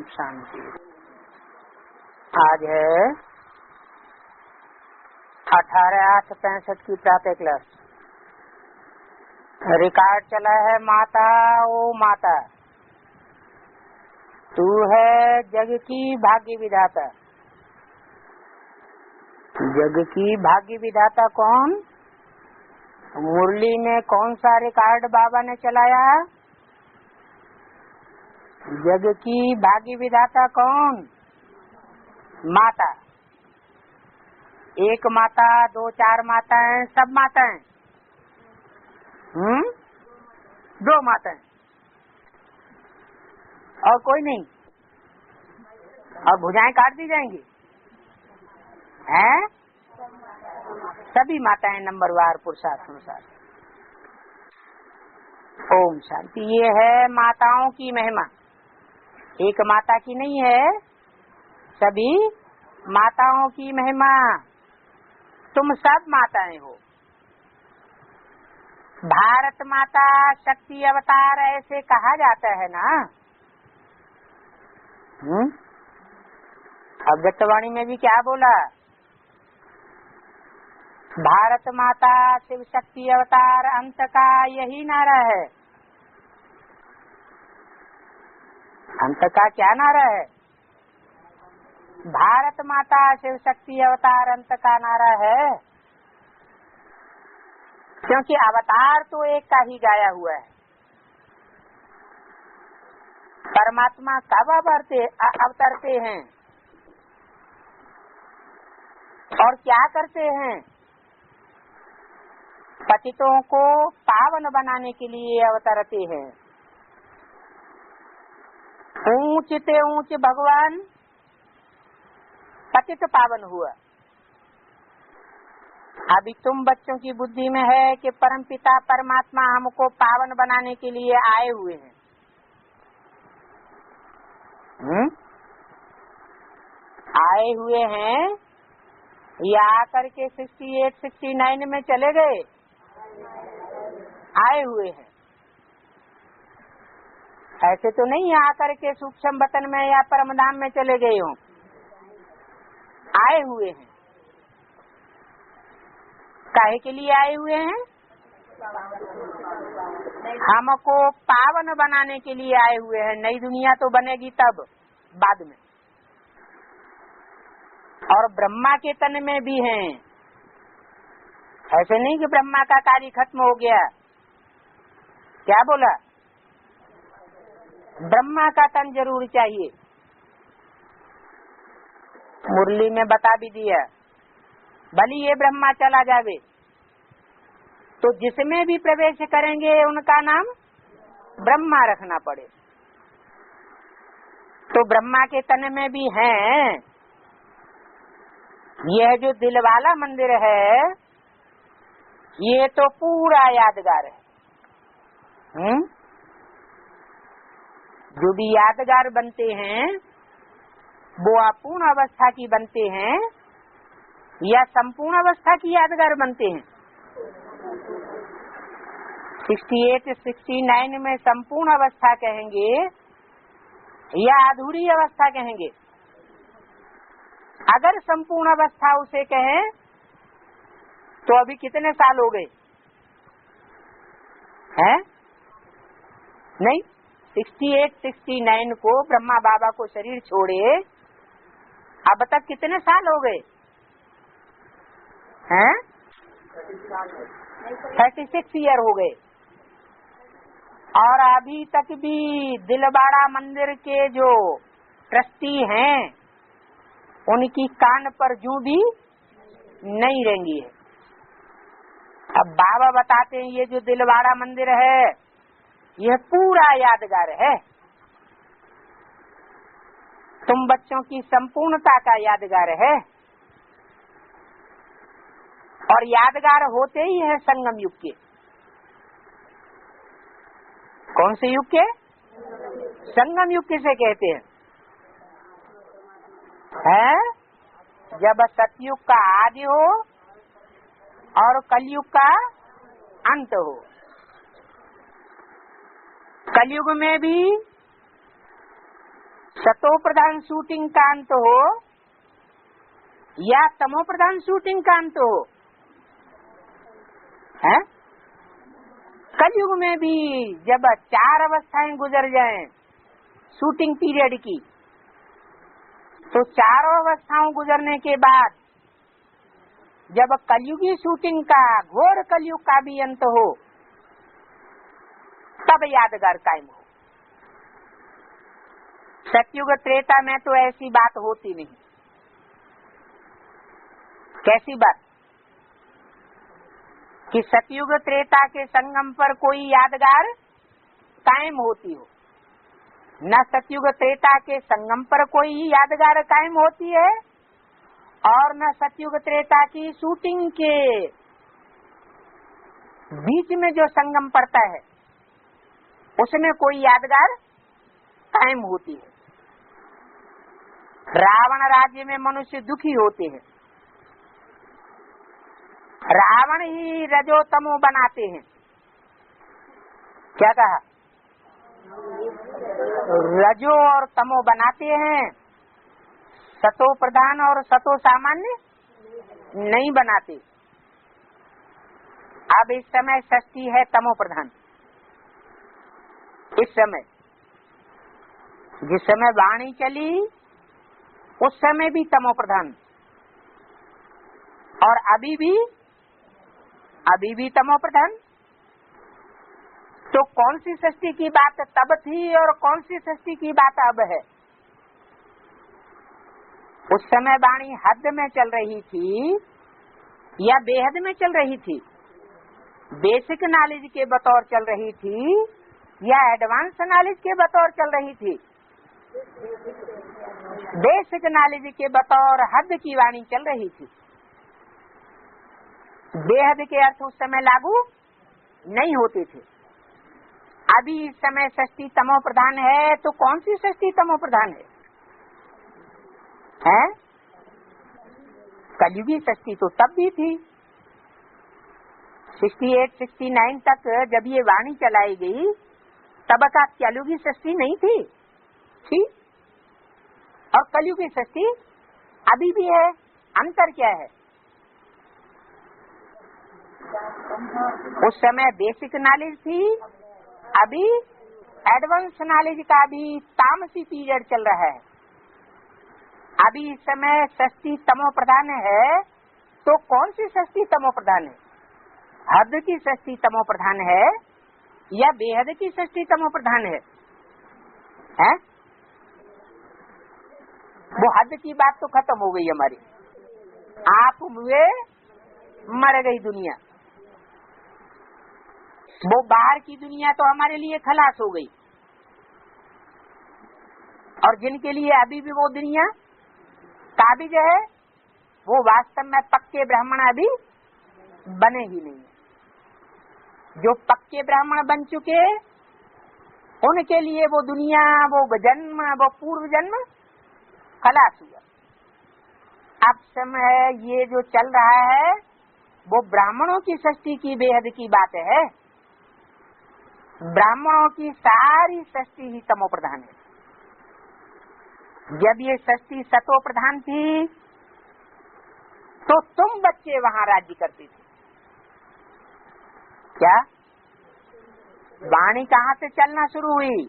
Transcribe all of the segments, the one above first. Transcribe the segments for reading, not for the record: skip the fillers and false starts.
शांति। आज है 18/8/65 की प्रातः क्लास। रिकॉर्ड चला है। माता ओ माता, तू है जग की भाग्य विधाता। जग की भाग्य विधाता कौन? मुरली में कौन सा रिकॉर्ड बाबा ने चलाया? जग की भाग्य विधाता कौन? माता। एक माता, दो चार माताएं, सब माताएं। दो माताएं और कोई नहीं। और भुजाएं काट दी जाएंगी हैं? सभी माताएं नंबरवार पुरुषार्थ अनुसार। ओम शांति। ये है माताओं की महिमा। एक माता की नहीं है, सभी माताओं की महिमा। तुम सब माताएं हो। भारत माता शक्ति अवतार ऐसे कहा जाता है ना। अव्यक्तवाणी में भी क्या बोला? भारत माता शिव शक्ति अवतार अंत का यही नारा है। अंत का क्या नारा है? भारत माता शिव शक्ति अवतार अंत का नारा है। क्योंकि अवतार तो एक का ही गाया हुआ है। परमात्मा कब अवतरते हैं और क्या करते हैं? पतितों को पावन बनाने के लिए अवतरते हैं। ऊंच ते ऊंच भगवान पतित पावन हुआ। अभी तुम बच्चों की बुद्धि में है कि परमपिता परमात्मा हमको पावन बनाने के लिए आए हुए हैं। आए हुए हैं या आकर के 68, 69 में चले गए? आए हुए हैं। ऐसे तो नहीं आकर के सूक्ष्म वतन में या परमधाम में चले गए हो। आए हुए हैं। काहे के लिए आए हुए हैं? हमको पावन बनाने के लिए आए हुए हैं। नई दुनिया तो बनेगी तब, बाद में। और ब्रह्मा के तन में भी हैं। ऐसे नहीं कि ब्रह्मा का कार्य खत्म हो गया। क्या बोला? ब्रह्मा का तन जरूर चाहिए। मुरली में बता भी दिया। भली ये ब्रह्मा चला जावे तो जिसमें भी प्रवेश करेंगे उनका नाम ब्रह्मा रखना पड़े। तो ब्रह्मा के तन में भी हैं। यह जो दिल वाला मंदिर है ये तो पूरा यादगार है। जो भी यादगार बनते हैं वो अपूर्ण अवस्था की बनते हैं या संपूर्ण अवस्था की यादगार बनते हैं? 68, 69 में संपूर्ण अवस्था कहेंगे या अधूरी अवस्था कहेंगे? अगर संपूर्ण अवस्था उसे कहें तो अभी कितने साल हो गए हैं? नहीं, 68, 69 को ब्रह्मा बाबा को शरीर छोड़े अब तक कितने साल हो गए हैं? 36 ईयर हो गए। और अभी तक भी दिलवाड़ा मंदिर के जो ट्रस्टी हैं उनकी कान पर जूं भी नहीं रेंगी है। अब बाबा बताते हैं ये जो दिलवाड़ा मंदिर है यह पूरा यादगार है। तुम बच्चों की संपूर्णता का यादगार है। और यादगार होते ही है संगम युग के। कौन से युग के? संगम युग किसे कहते हैं? जब सतयुग का आदि हो और कलयुग का अंत हो। कलयुग में भी सतो प्रधान शूटिंग का अंत हो या तमो प्रधान शूटिंग का अंत हो, है? कलयुग में भी जब 4 अवस्थाएं गुजर जाएं शूटिंग पीरियड की, तो 4 अवस्थाओं गुजरने के बाद जब कलयुगी शूटिंग का, घोर कलयुग का भी अंत हो, तब यादगार कायम हो। सतयुग त्रेता में तो ऐसी बात होती नहीं। कैसी बात? कि सतयुग त्रेता के संगम पर कोई यादगार कायम होती हो, न सतयुग त्रेता के संगम पर कोई यादगार कायम होती है, और न सतयुग त्रेता की शूटिंग के बीच में जो संगम पड़ता है उसमें कोई यादगार कायम होती है। रावण राज्य में मनुष्य दुखी होते हैं, रावण ही रजो तमो बनाते हैं। क्या कहा? रजो और तमो बनाते हैं, सतो प्रधान और सतो सामान्य नहीं बनाते। अब इस समय षष्ठी है तमो प्रधान। इस समय जिस समय वाणी चली उस समय भी तमो प्रधान, और अभी भी तमो प्रधान। तो कौन सी षष्ठी की बात तब थी और कौन सी षष्ठी की बात अब है? उस समय वाणी हद में चल रही थी या बेहद में चल रही थी? बेसिक नॉलेज के बतौर चल रही थी या एडवांस नॉलेज के बतौर चल रही थी? बेसिक नॉलेज के बतौर हद की वाणी चल रही थी। बेहद के अर्थ उस समय लागू नहीं होते थे। अभी इस समय षष्ठी तमो प्रधान है, तो कौन सी षष्ठी तमो प्रधान है? हैं? कलयुगी षष्ठी तो तब भी थी। 68, 69 तक जब ये वाणी चलाई गई तब का कलयुगी षष्ठी नहीं थी, थी। और कलयुगी षष्ठी अभी भी है। अंतर क्या है? उस समय बेसिक नॉलेज थी, अभी एडवांस नॉलेज का भी तामसी पीरियड चल रहा है। अभी इस समय षष्ठी तमो प्रधान है, तो कौन सी षष्ठी तमो प्रधान है? हद की षष्ठी तमो प्रधान है या बेहद की षष्ठी तमो प्रधान है? हैं? वो हद की बात तो खत्म हो गई हमारी। आप हुए, मर गई दुनिया। वो बाहर की दुनिया तो हमारे लिए खलास हो गई, और जिनके लिए अभी भी वो दुनिया काबिज है, वो वास्तव में पक्के ब्राह्मण अभी बने ही नहीं। जो पक्के ब्राह्मण बन चुके उनके लिए वो दुनिया, वो जन्म, वो पूर्व जन्म खलास हुआ। अब समय ये जो चल रहा है वो ब्राह्मणों की षष्ठी की बेहद की बात है। ब्राह्मणों की सारी षष्ठी ही तमो प्रधान है। जब ये षष्ठी सतो प्रधान थी तो तुम बच्चे वहां राज्य करते थे। क्या? वाणी कहाँ से चलना शुरू हुई?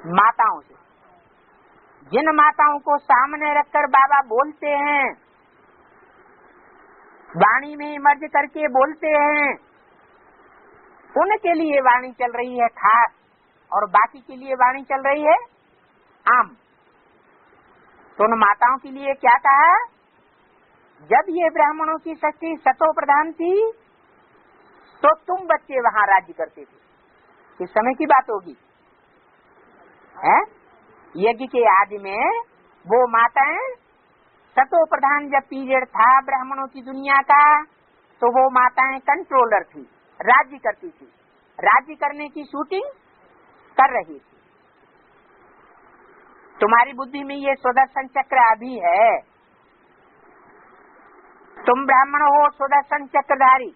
माताओं से। जिन माताओं को सामने रखकर बाबा बोलते हैं, वाणी में मर्ज करके बोलते हैं, उनके लिए वाणी चल रही है खास, और बाकी के लिए वाणी चल रही है आम। तो उन माताओं के लिए क्या कहा? जब ये ब्राह्मणों की षष्ठी सतो प्रधान थी तो तुम बच्चे वहां राज्य करते थे। किस समय की बात होगी? है? यज्ञ के आदि में वो माताएं, सतो प्रधान जब पीरियड था ब्राह्मणों की दुनिया का, तो वो माताएं कंट्रोलर थी, राज्य करती थी, राज्य करने की शूटिंग कर रही थी। तुम्हारी बुद्धि में ये सुदर्शन चक्र अभी है। तुम ब्राह्मण हो, सुदर्शन चक्रधारी,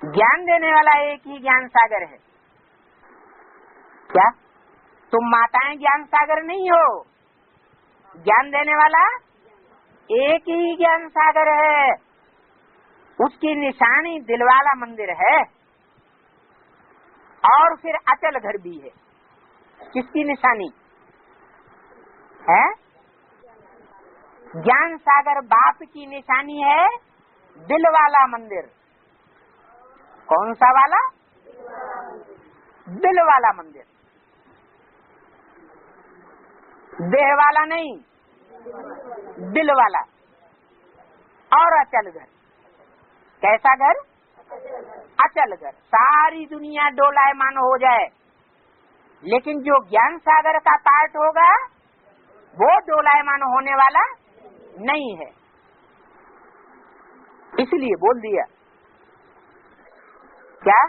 ज्ञान देने वाला एक ही ज्ञान सागर है। क्या? तुम माताएं ज्ञान सागर नहीं हो, ज्ञान देने वाला एक ही ज्ञान सागर है, उसकी निशानी दिलवाला मंदिर है और फिर अचल घर भी है। किसकी निशानी है? ज्ञान सागर बाप की निशानी है, दिल वाला मंदिर। कौन सा वाला? दिल वाला मंदिर, देह वाला नहीं, दिल वाला। और अचल घर, कैसा घर? अचल घर। सारी दुनिया डोलायमान हो जाए, लेकिन जो ज्ञान सागर का पार्ट होगा वो डोलायमान होने वाला नहीं है। इसलिए बोल दिया क्या?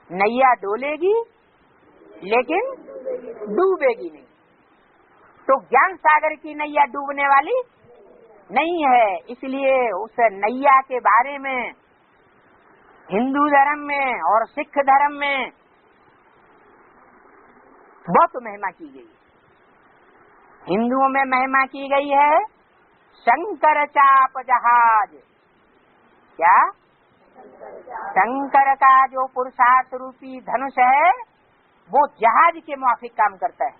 नैया डोलेगी लेकिन डूबेगी नहीं। तो ज्ञान सागर की नैया डूबने वाली नहीं है। इसलिए उस नैया के बारे में हिंदू धर्म में और सिख धर्म में बहुत महिमा की गई। हिंदुओं में महिमा की गई है शंकर चाप जहाज। क्या? शंकर का जो पुरुषार्थ रूपी धनुष है वो जहाज के माफिक काम करता है।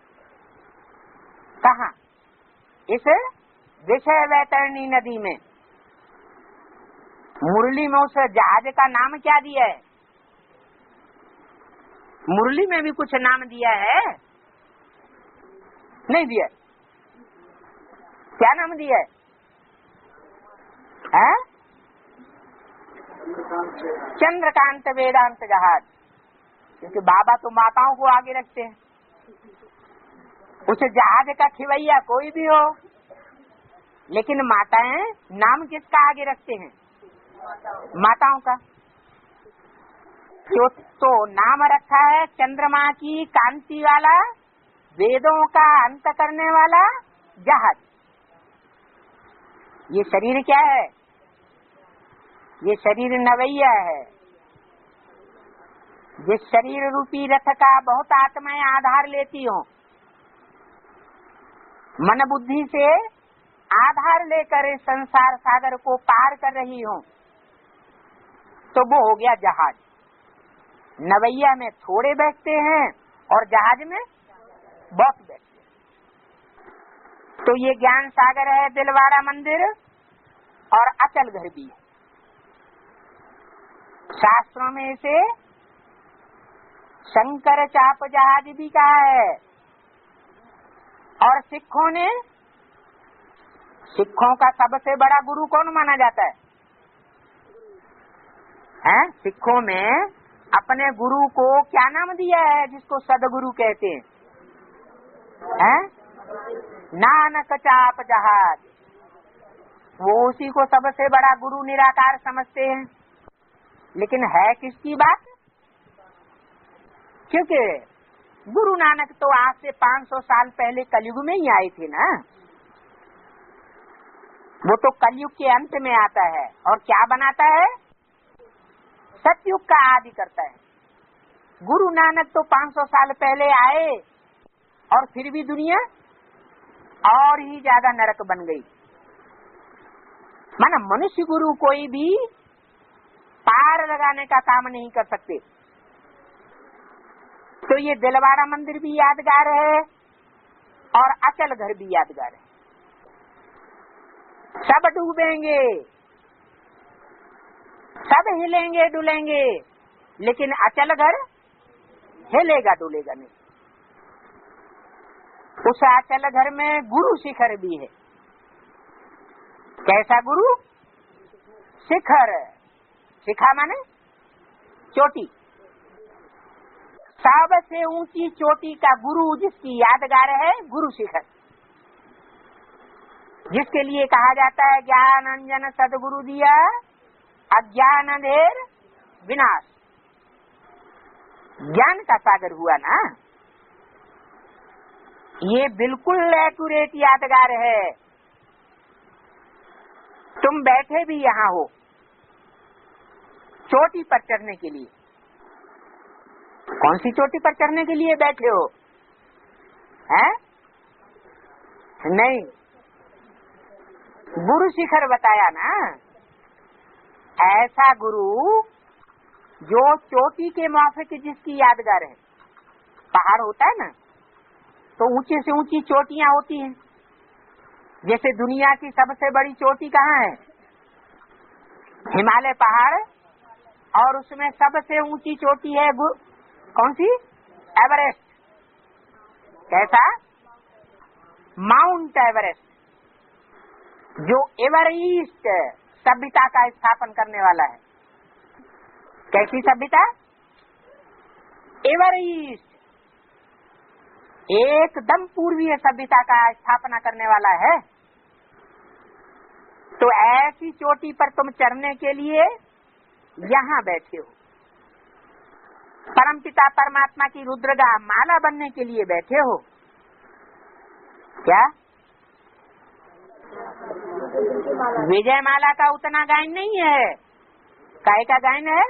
कहाँ? इस विषय वैतरणी नदी में। मुरली में उस जहाज का नाम क्या दिया है? मुरली में भी कुछ नाम दिया है? नहीं दिया। क्या नाम दिया है? चंद्रकांत वेदांत जहाज। क्योंकि बाबा तो माताओं को आगे रखते हैं। उस जहाज का खिवैया कोई भी हो, लेकिन माताएं नाम किसका आगे रखते हैं? माताओं का। तो नाम रखा है चंद्रमा की कांति वाला, वेदों का अंत करने वाला जहाज। ये शरीर क्या है? ये शरीर नवैया है। जिस शरीर रूपी रथ का बहुत आत्माएं आधार लेती हो, मन बुद्धि से आधार लेकर इस संसार सागर को पार कर रही हो, तो वो हो गया जहाज। नवैया में थोड़े बैठते हैं और जहाज में बहुत बैठते हैं। तो ये ज्ञान सागर है, दिलवाड़ा मंदिर और अचल घर भी है। शास्त्रों में इसे शंकर चाप जहाज भी कहा है। और सिखों का सबसे बड़ा गुरु कौन माना जाता है? सिखों में अपने गुरु को क्या नाम दिया है, जिसको सदगुरु कहते हैं? नानक चाप जहाज। वो उसी को सबसे बड़ा गुरु निराकार समझते हैं। लेकिन है किसकी बात? क्योंकि गुरु नानक तो आज से 500 साल पहले कलयुग में ही आए थे ना। वो तो कलयुग के अंत में आता है और क्या बनाता है? सतयुग का आदि करता है। गुरु नानक तो 500 साल पहले आए और फिर भी दुनिया और ही ज्यादा नरक बन गई। माना मनुष्य गुरु कोई भी पार लगाने का काम नहीं कर सकते। तो ये दिलवाड़ा मंदिर भी यादगार है और अचल घर भी यादगार है। सब डूबेंगे, सब हिलेंगे डुलेंगे, लेकिन अचल घर हिलेगा डुलेगा नहीं। उस अचल घर में गुरु शिखर भी है। कैसा गुरु? शिखर। शिखा माने चोटी। सबसे ऊंची चोटी का गुरु जिसकी यादगार है, गुरु शिखर। जिसके लिए कहा जाता है ज्ञान अंजन सदगुरु दिया, अज्ञान अंधेर विनाश। ज्ञान का सागर हुआ ना। ये बिल्कुल एक्यूरेट यादगार है। तुम बैठे भी यहाँ हो चोटी पर चढ़ने के लिए। कौन सी चोटी पर चढ़ने के लिए बैठे हो? है? नहीं, गुरु शिखर बताया ना। ऐसा गुरु जो चोटी के माफिक जिसकी यादगार है। पहाड़ होता है ना, तो ऊंचे से ऊंची चोटियां होती हैं। जैसे दुनिया की सबसे बड़ी चोटी कहाँ है? हिमालय पहाड़। और उसमें सबसे ऊंची चोटी है कौन सी? एवरेस्ट। कैसा? माउंट एवरेस्ट, जो एवरेस्ट सभ्यता का स्थापन करने वाला है। कैसी सभ्यता? एवरेस्ट, एकदम पूर्वीय सभ्यता का स्थापना करने वाला है। तो ऐसी चोटी पर तुम चढ़ने के लिए यहाँ बैठे हो। परमपिता परमात्मा की रुद्रगा माला बनने के लिए बैठे हो। क्या? विजय माला का उतना गायन नहीं है। काय का गायन है?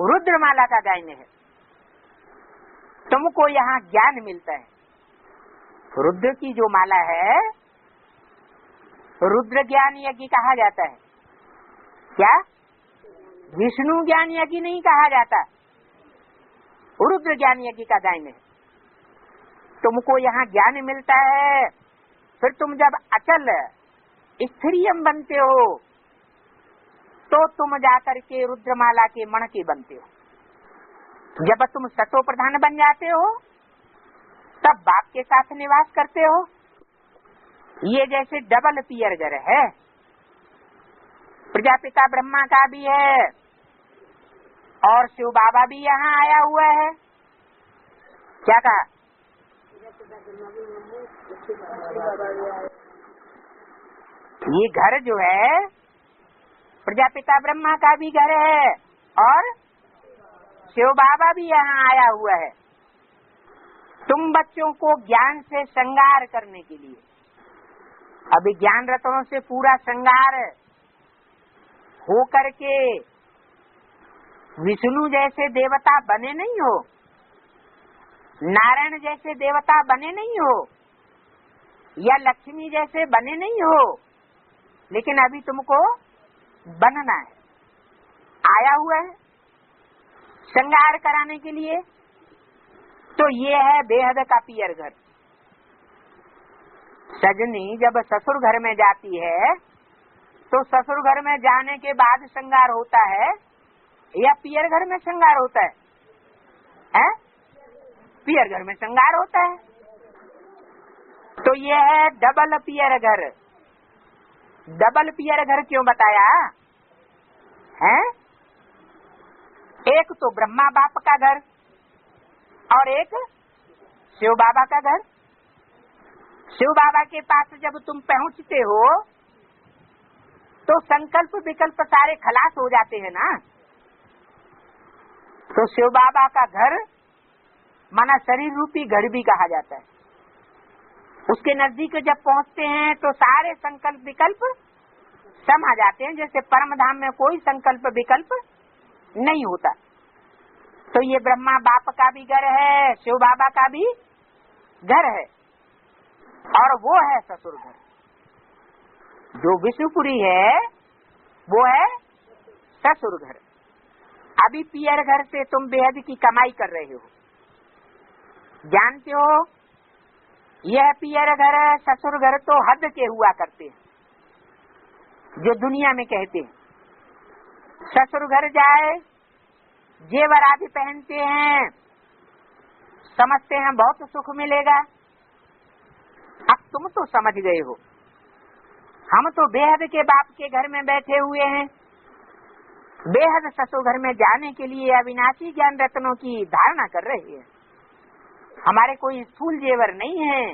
रुद्र माला का गायन है। तुमको यहाँ ज्ञान मिलता है। रुद्र की जो माला है, रुद्र ज्ञान यज्ञ कहा जाता है। क्या? विष्णु ज्ञान यज्ञ नहीं कहा जाता, रुद्र ज्ञान यज्ञ का गायन है। तुमको यहाँ ज्ञान मिलता है। फिर तुम जब अचल स्थिरियम बनते हो तो तुम जाकर के रुद्रमाला के मणके बनते हो। जब तुम सतो प्रधान बन जाते हो तब बाप के साथ निवास करते हो। ये जैसे डबल पियर घर है। प्रजापिता ब्रह्मा का भी है और शिव बाबा भी यहाँ आया हुआ है। क्या कहा? ये घर जो है प्रजापिता ब्रह्मा का भी घर है और शिव बाबा भी यहाँ आया हुआ है। तुम बच्चों को ज्ञान से श्रृंगार करने के लिए, अभी ज्ञान रत्नों से पूरा श्रृंगार हो करके विष्णु जैसे देवता बने नहीं हो, नारायण जैसे देवता बने नहीं हो, या लक्ष्मी जैसे बने नहीं हो, लेकिन अभी तुमको बनना है। आया हुआ है श्रृंगार कराने के लिए। तो ये है बेहद का पियर घर। सजनी जब ससुर घर में जाती है तो ससुर घर में जाने के बाद श्रृंगार होता है या पियर घर में श्रृंगार होता है? हैं? पियर घर में श्रृंगार होता है। तो ये है डबल पियर घर। डबल पियर घर क्यों बताया है? एक तो ब्रह्मा बाप का घर और एक शिव बाबा का घर। शिव बाबा के पास जब तुम पहुंचते हो तो संकल्प विकल्प सारे खलास हो जाते हैं ना। तो शिव बाबा का घर माना शरीर रूपी घर भी कहा जाता है। उसके नजदीक जब पहुंचते हैं तो सारे संकल्प विकल्प समा जाते हैं। जैसे परम धाम में कोई संकल्प विकल्प नहीं होता। तो ये ब्रह्मा बाप का भी घर है, शिव बाबा का भी घर है और वो है ससुर घर। जो विष्णुपुरी है वो है ससुर घर। अभी पियर घर से तुम बेहद की कमाई कर रहे हो। जानते हो यह पियर घर ससुर घर तो हद के हुआ करते हैं, जो दुनिया में कहते हैं। ससुर घर जाए जेवर आदि पहनते हैं, समझते हैं बहुत सुख मिलेगा। अब तुम तो समझ गए हो, हम तो बेहद के बाप के घर में बैठे हुए हैं। बेहद ससुर घर में जाने के लिए अविनाशी ज्ञान रत्नों की धारणा कर रहे हैं। हमारे कोई स्थूल जेवर नहीं है,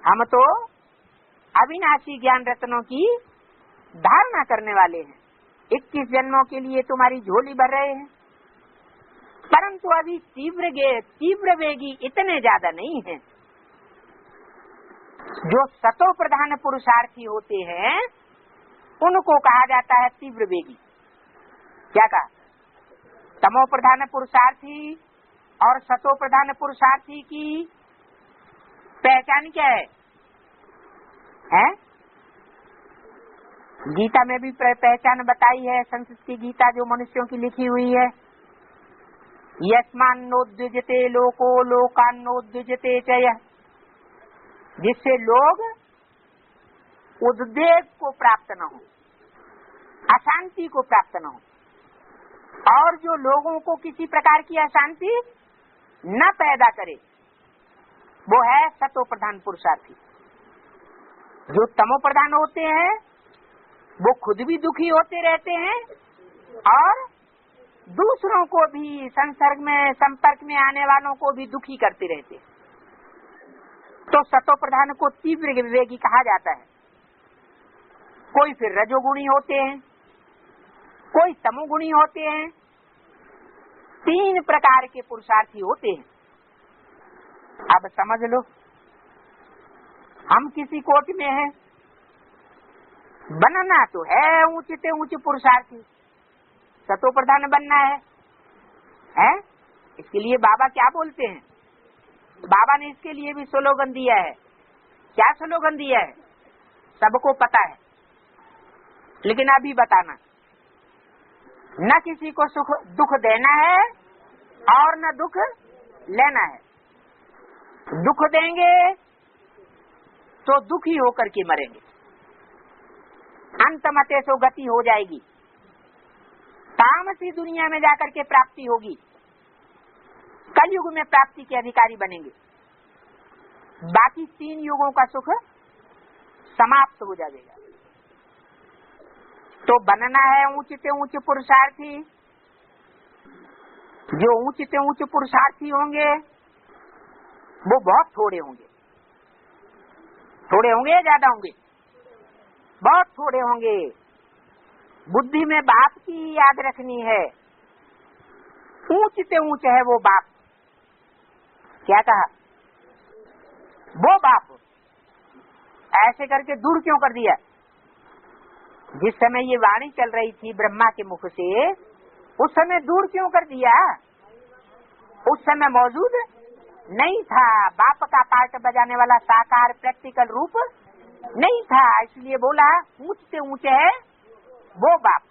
हम तो अविनाशी ज्ञान रत्नों की धारणा करने वाले हैं। 21 जन्मों के लिए तुम्हारी झोली भर रहे हैं, परंतु अभी तीव्र वेगी इतने ज्यादा नहीं है। जो सतो प्रधान पुरुषार्थी होते हैं उनको कहा जाता है तीव्र वेगी। क्या कहा? तमो प्रधान पुरुषार्थी और सतो प्रधान पुरुषार्थी की पहचान क्या है? गीता में भी पहचान बताई है, संस्कृत की गीता जो मनुष्यों की लिखी हुई है। यस्मान्नोद्विजते लोको लोकान्नोद्विजते च यः, जिससे लोग उद्वेग को प्राप्त न हो, अशांति को प्राप्त न हो, और जो लोगों को किसी प्रकार की अशांति न पैदा करे, वो है सतो प्रधान पुरुषार्थी। जो तमो प्रधान होते हैं वो खुद भी दुखी होते रहते हैं और दूसरों को भी संपर्क में आने वालों को भी दुखी करते रहते हैं। तो सतो प्रधान को तीव्र विवेकी कहा जाता है। कोई फिर रजोगुणी होते हैं, कोई तमोगुणी होते हैं, 3 प्रकार के पुरुषार्थी होते हैं। अब समझ लो, हम किसी कोट में हैं, बनना तो है ऊंचे से ऊंचे पुरुषार्थी, सतो प्रधान बनना है? इसके लिए बाबा क्या बोलते हैं? बाबा ने इसके लिए भी स्लोगन दिया है। क्या स्लोगन दिया है? सबको पता है, लेकिन अभी बताना, न किसी को दुख देना है और न दुख लेना है। दुख देंगे तो दुखी होकर के मरेंगे, अंत मते सो गति हो जाएगी, तामसी दुनिया में जाकर के प्राप्ति होगी, कलयुग में प्राप्ति के अधिकारी बनेंगे, बाकी 3 युगों का सुख समाप्त हो जाएगा। तो बनना है ऊंचे से ऊंचे पुरुषार्थी। जो ऊंचे से ऊंचे पुरुषार्थी होंगे वो बहुत थोड़े होंगे। थोड़े होंगे या ज्यादा होंगे? बहुत थोड़े होंगे। बुद्धि में बाप की याद रखनी है, ऊंचे से ऊंचे है वो बाप। क्या कहा? वो बाप ऐसे करके दूर क्यों कर दिया? जिस समय ये वाणी चल रही थी ब्रह्मा के मुख से, उस समय दूर क्यों कर दिया? उस समय मौजूद नहीं था, बाप का पार्ट बजाने वाला साकार प्रैक्टिकल रूप नहीं था, इसलिए बोला ऊंचे से ऊंचे है वो बाप।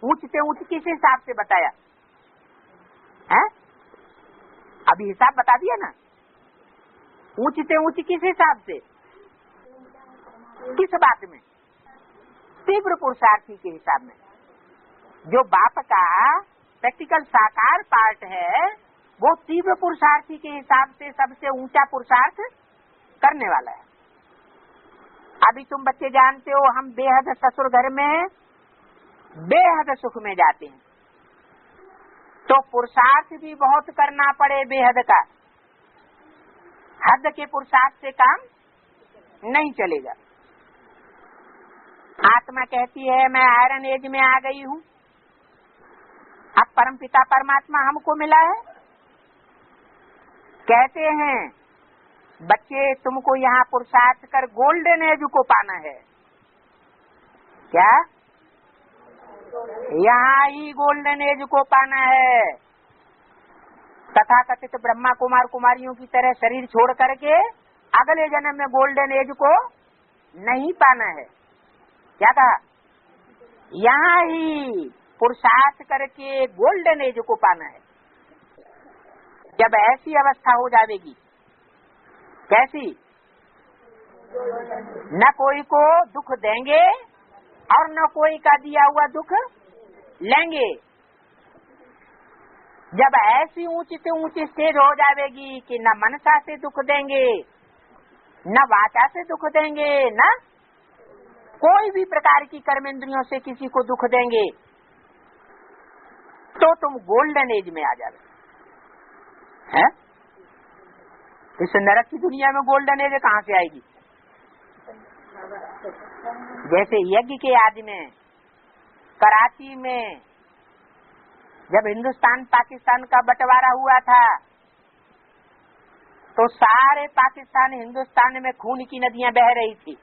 ऊंचे से ऊंचे किस हिसाब से बताया है? अभी हिसाब बता दिया ना। ऊंचे से ऊंचे किस हिसाब से? किस बात में? तीव्र पुरुषार्थी के हिसाब में। जो बाप का प्रैक्टिकल साकार पार्ट है वो तीव्र पुरुषार्थी के हिसाब से सबसे ऊंचा पुरुषार्थ करने वाला है। अभी तुम बच्चे जानते हो, हम बेहद ससुर घर में बेहद सुख में जाते हैं, तो पुरुषार्थ भी बहुत करना पड़े बेहद का। हद के पुरुषार्थ से काम नहीं चलेगा। आत्मा कहती है मैं आयरन एज में आ गई हूँ, अब परमपिता परमात्मा हमको मिला है। कहते हैं बच्चे तुमको यहाँ पुरुषार्थ कर गोल्डन एज को पाना है। क्या? यहाँ ही गोल्डन एज को पाना है। तथाकथित ब्रह्मा कुमार कुमारियों की तरह शरीर छोड़ करके अगले जन्म में गोल्डन एज को नहीं पाना है। क्या कहा? यहाँ ही पुरुषार्थ करके गोल्डन एज को पाना है। जब ऐसी अवस्था हो जाएगी, कैसी? न कोई को दुख देंगे और न कोई का दिया हुआ दुख लेंगे। जब ऐसी ऊंची से ऊंची स्टेज हो जाएगी कि न मनसा से दुख देंगे, न वाचा से दुख देंगे, न कोई भी प्रकार की कर्मेंद्रियों से किसी को दुख देंगे, तो तुम गोल्डन एज में आ जाओगे। हैं? इस नरक की दुनिया में गोल्डन एज कहाँ से आएगी? जैसे यज्ञ के आदि में कराची में जब हिंदुस्तान पाकिस्तान का बंटवारा हुआ था, तो सारे पाकिस्तान हिंदुस्तान में खून की नदियां बह रही थी,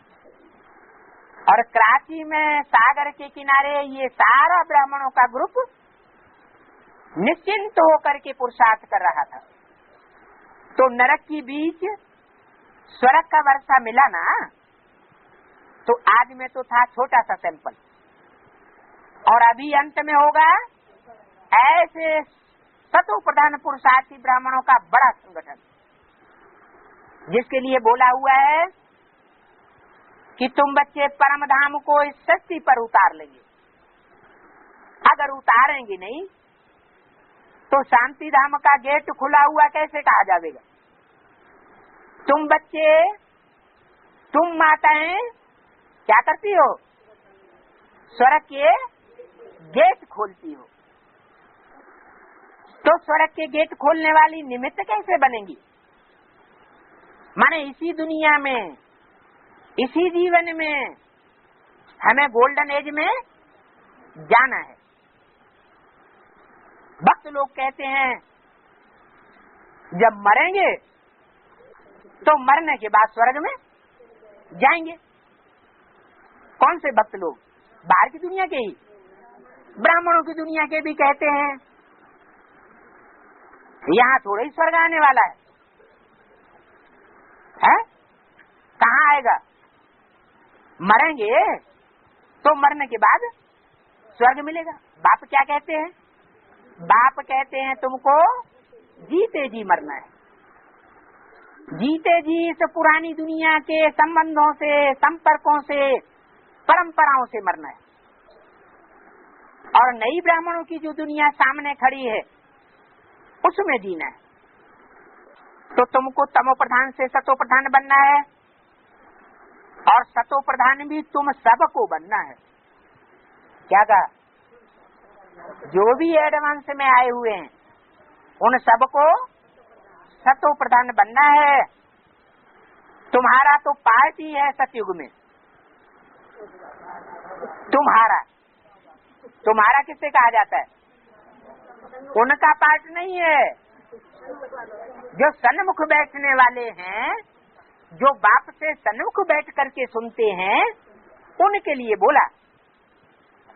और कराची में सागर के किनारे ये सारा ब्राह्मणों का ग्रुप निश्चिंत होकर के पुरुषार्थ कर रहा था। तो नरक की बीच स्वर्ग का वर्षा मिला ना, तो आज में तो था छोटा सा सैंपल, और अभी अंत में होगा ऐसे सतो प्रधान पुरुषार्थी ब्राह्मणों का बड़ा संगठन, जिसके लिए बोला हुआ है कि तुम बच्चे परम धाम को इस सृष्टि पर उतार लेंगे। अगर उतारेंगे नहीं तो शांति धाम का गेट खुला हुआ कैसे कहा जाएगा? तुम बच्चे, तुम माताएं क्या करती हो? स्वर्ग के गेट खोलती हो। तो स्वर्ग के गेट खोलने वाली निमित्त कैसे बनेंगी? माने इसी दुनिया में, इसी जीवन में हमें गोल्डन एज में जाना है। भक्त लोग कहते हैं जब मरेंगे तो मरने के बाद स्वर्ग में जाएंगे। कौन से भक्त लोग? बाहर की दुनिया के ही, ब्राह्मणों की दुनिया के भी कहते हैं यहाँ थोड़ा ही स्वर्ग आने वाला है? कहाँ आएगा? मरेंगे तो मरने के बाद स्वर्ग मिलेगा। बाप क्या कहते हैं? बाप कहते हैं तुमको जीते जी मरना है, जीते जी इस पुरानी दुनिया के संबंधों से, संपर्कों से, परंपराओं से मरना है, और नई ब्राह्मणों की जो दुनिया सामने खड़ी है उसमें जीना है। तो तुमको तमो प्रधान से सतो प्रधान बनना है, और सतो प्रधान भी तुम सबको बनना है। क्या कहा? जो भी एडवांस में आए हुए हैं उन सबको सतो प्रधान बनना है। तुम्हारा तो पार्ट ही है सतयुग में। तुम्हारा तुम्हारा किससे कहा जाता है? उनका पार्ट नहीं है। जो सन्मुख बैठने वाले हैं, जो बाप से सन्मुख बैठ करके सुनते हैं, उनके लिए बोला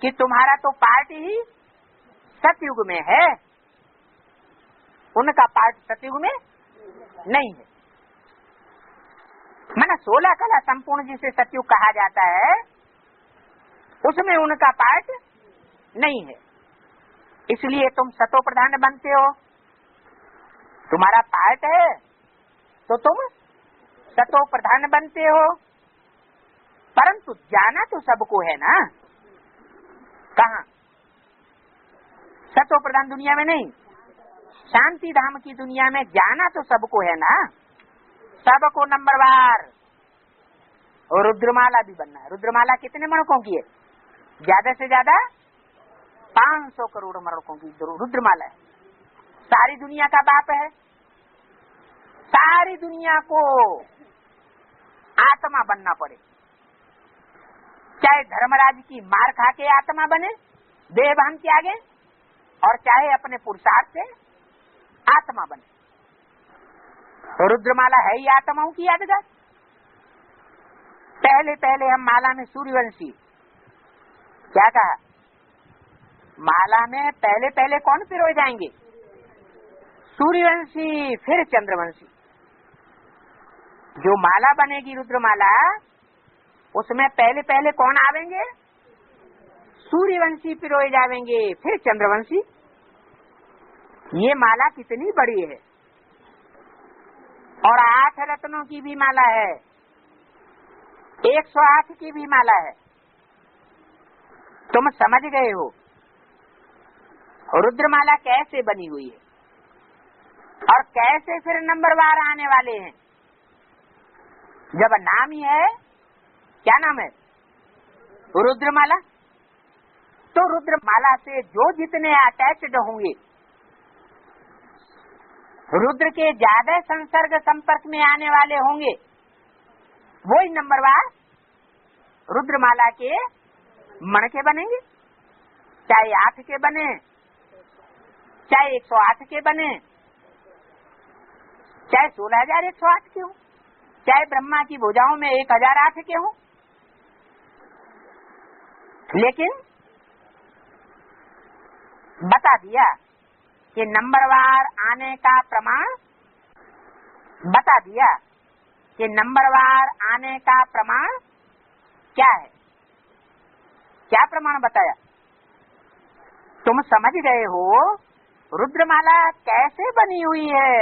कि तुम्हारा तो पार्ट ही सतयुग में है, उनका पार्ट सतयुग में नहीं है। माना 16 कला संपूर्ण जिसे सतयुग कहा जाता है, उसमें उनका पार्ट नहीं है। इसलिए तुम सतो प्रधान बनते हो। तुम्हारा पार्ट है तो तुम सतो प्रधान बनते हो, परंतु जाना तो सबको है ना। कहाँ? सतो प्रधान दुनिया में नहीं, शांति धाम की दुनिया में जाना तो सबको है ना। सबको नंबरवार। और रुद्रमाला भी बनना है। रुद्रमाला कितने मणकों की है? ज्यादा से ज्यादा 500 करोड़ मणकों की रुद्रमाला है। सारी दुनिया का बाप है। सारी दुनिया को आत्मा बनना पड़े, चाहे धर्मराज की मार खा के आत्मा बने देहभान के आगे, और चाहे अपने पुरुषार्थ से आत्मा बने। तो रुद्रमाला है ही आत्माओं की यादगार। पहले पहले हम माला में सूर्यवंशी, क्या कहा? माला में पहले पहले कौन पिरोए जाएंगे? सूर्यवंशी, फिर चंद्रवंशी। जो माला बनेगी रुद्रमाला, उसमें पहले पहले कौन आवेंगे? सूर्यवंशी पिरोए जावेंगे, फिर चंद्रवंशी। ये माला कितनी बड़ी है, और 8 रत्नों की भी माला है, 108 की भी माला है। तुम समझ गए हो रुद्रमाला कैसे बनी हुई है, और कैसे फिर नंबरवार आने वाले हैं। जब नाम ही है, क्या नाम है? रुद्रमाला। तो रुद्रमाला से जो जितने अटैच्ड होंगे, रुद्र के ज्यादा संसर्ग संपर्क में आने वाले होंगे, वही नंबरवार रुद्रमाला के मणके बनेंगे। चाहे 8 के बने, चाहे 108 के बने, चाहे 16,108 के हो, चाहे ब्रह्मा की भुजाओं में 1,008 के हो। लेकिन बता दिया कि नंबरवार आने का प्रमाण बता दिया कि नंबरवार आने का प्रमाण क्या है? क्या प्रमाण बताया? तुम समझ गए हो रुद्रमाला कैसे बनी हुई है?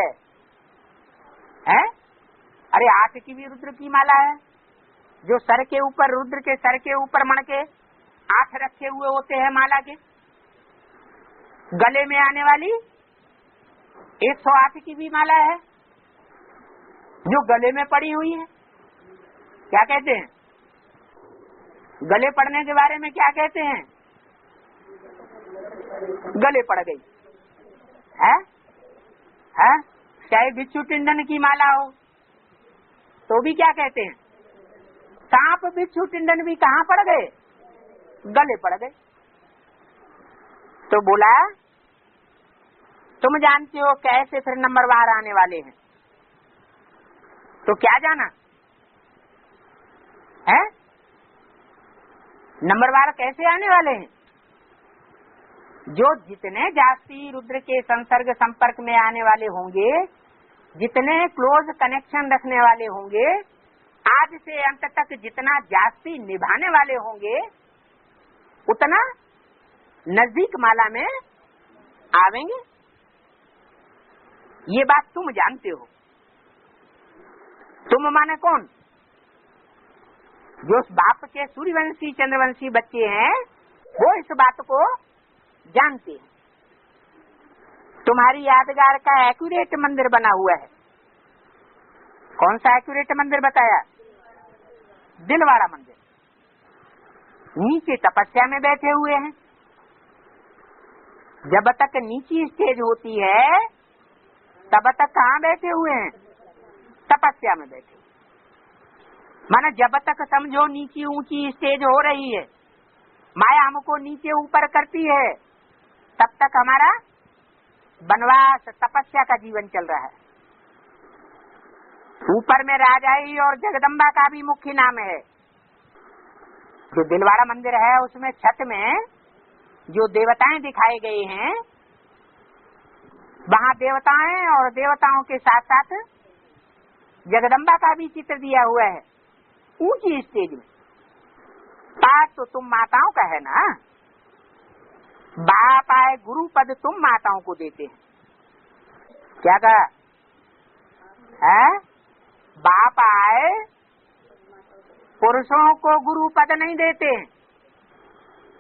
हैं? अरे 8 की भी रुद्र की माला है, जो सर के ऊपर, रुद्र के सर के ऊपर मण के 8 रखे हुए होते हैं माला के। गले में आने वाली 108 की भी माला है, जो गले में पड़ी हुई है। क्या कहते हैं? गले पड़ने के बारे में क्या कहते हैं? गले पड़ गई है? चाहे बिच्छू टिंडन की माला हो तो भी क्या कहते हैं? सांप बिच्छू टिंडन भी कहाँ पड़ गए? गले पड़ गए। तो बोला तुम जानते हो कैसे फिर नंबरवार आने वाले हैं? तो क्या जाना है? नंबरवार कैसे आने वाले हैं? जो जितने जास्ती रुद्र के संसर्ग संपर्क में आने वाले होंगे, जितने क्लोज कनेक्शन रखने वाले होंगे, आज से अंत तक जितना जास्ती निभाने वाले होंगे, उतना नजदीक माला में आवेंगे। ये बात तुम जानते हो। तुम माने कौन? जो उस बाप के सूर्यवंशी चंद्रवंशी बच्चे हैं, वो इस बात को जानते हैं। तुम्हारी यादगार का एक्यूरेट मंदिर बना हुआ है। कौन सा एक्यूरेट मंदिर बताया? दिलवाड़ा मंदिर। नीचे तपस्या में बैठे हुए हैं। जब तक नीची स्टेज होती है तब तक कहाँ बैठे हुए हैं? तपस्या में बैठे। माना जब तक समझो नीची ऊंची स्टेज हो रही है, माया हमको नीचे ऊपर करती है, तब तक हमारा वनवास तपस्या का जीवन चल रहा है। ऊपर में राजाई और जगदम्बा का भी मुख्य नाम है। जो दिलवाड़ा मंदिर है उसमें छत में जो देवताएं दिखाए गए हैं, वहाँ देवताएं और देवताओं के साथ साथ जगदम्बा का भी चित्र दिया हुआ है ऊंची स्टेज में। पाठ तो तुम माताओं का है ना। बाप आए गुरु पद तुम माताओं को देते हैं। क्या कहा है? बाप आए पुरुषों को गुरु पद नहीं देते हैं।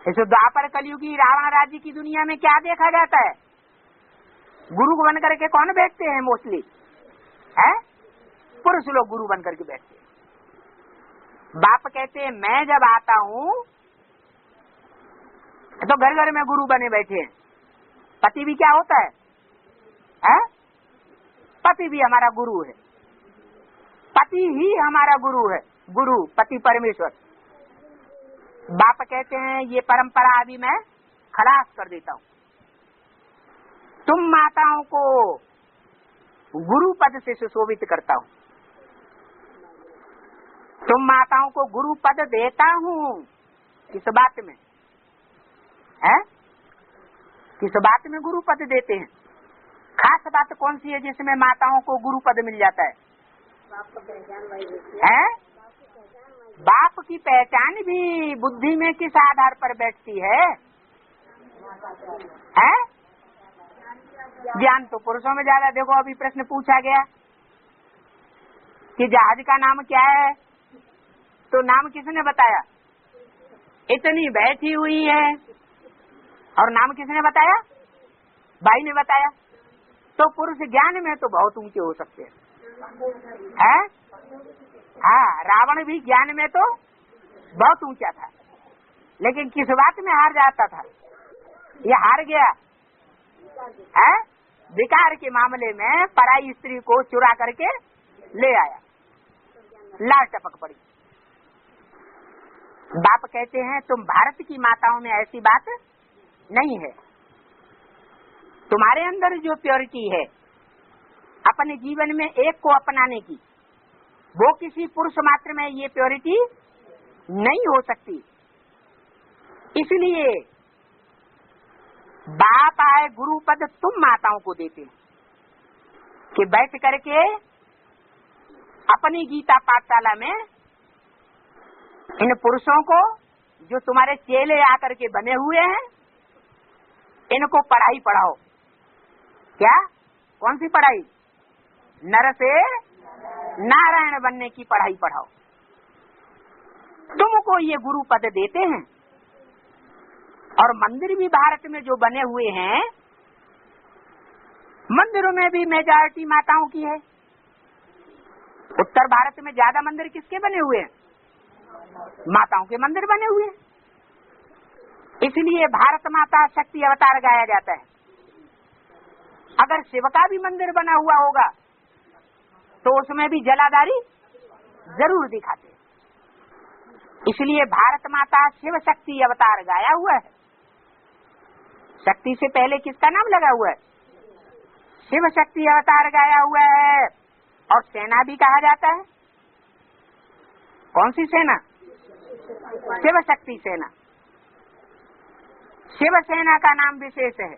इस द्वापर कलयुगी रावण राज्य की दुनिया में क्या देखा जाता है? गुरु बन करके कौन बैठते हैं? मोस्टली है पुरुष लोग गुरु बन करके बैठते हैं। बाप कहते हैं मैं जब आता हूँ तो घर घर में गुरु बने बैठे हैं। पति भी क्या होता है? पति भी हमारा गुरु है। पति ही हमारा गुरु है। गुरु पति परमेश्वर। बाप कहते हैं ये परंपरा अभी मैं खलास कर देता हूँ। तुम माताओं को गुरु पद से सुशोभित करता हूँ। तुम माताओं को गुरु पद देता हूँ। किस बात में है? किस बात में गुरु पद देते हैं? खास बात कौन सी है जिसमें माताओं को गुरु पद मिल जाता है? बाप की पहचान भी बुद्धि में किस आधार पर बैठती है? ज्ञान तो पुरुषों में ज्यादा। देखो अभी प्रश्न पूछा गया कि जहाज का नाम क्या है, तो नाम किसने बताया? इतनी बैठी हुई है और नाम किसने बताया? भाई ने बताया। तो पुरुष ज्ञान में तो बहुत ऊंचे हो सकते हैं। हाँ, रावण भी ज्ञान में तो बहुत ऊंचा था, लेकिन किस बात में हार जाता था? ये हार गया है विकार के मामले में। पराई स्त्री को चुरा करके ले आया, लाल टपक पड़ी। बाप कहते हैं तुम भारत की माताओं में ऐसी बात नहीं है। तुम्हारे अंदर जो प्योरिटी है अपने जीवन में एक को अपनाने की, वो किसी पुरुष मात्र में ये प्योरिटी नहीं हो सकती। इसलिए बाप आए गुरु पद तुम माताओं को देते हैं कि बैठ करके अपनी गीता पाठशाला में इन पुरुषों को जो तुम्हारे चेले आकर के बने हुए हैं, इनको पढ़ाई पढ़ाओ। क्या? कौन सी पढ़ाई? नर से नारायण बनने की पढ़ाई पढ़ाओ। तुमको ये गुरु पद देते हैं। और मंदिर भी भारत में जो बने हुए हैं, मंदिरों में भी मेजॉरिटी माताओं की है। उत्तर भारत में ज्यादा मंदिर किसके बने हुए हैं? माताओं के मंदिर बने हुए हैं। इसलिए भारत माता शक्ति अवतार गाया जाता है। अगर शिव का भी मंदिर बना हुआ होगा तो उसमें भी जलाधारी जरूर दिखाते। इसलिए भारत माता शिव शक्ति अवतार गाया हुआ है। शक्ति से पहले किसका नाम लगा हुआ है? शिव शक्ति अवतार गाया हुआ है। और सेना भी कहा जाता है। कौन सी सेना? शिव शक्ति सेना। शिव सेना का नाम विशेष है।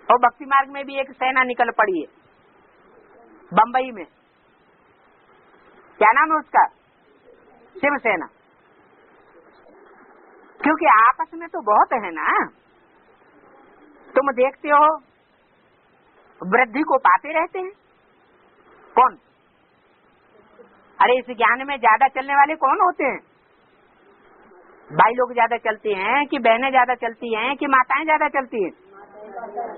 और भक्ति मार्ग में भी एक सेना निकल पड़ी है बंबई में। क्या नाम है उसका? शिव सेना। क्योंकि आपस में तो बहुत है ना। तुम देखते हो वृद्धि को पाते रहते हैं। कौन? अरे इस ज्ञान में ज्यादा चलने वाले कौन होते हैं? भाई लोग ज्यादा चलते हैं कि बहनें ज्यादा चलती हैं कि माताएं ज्यादा चलती हैं?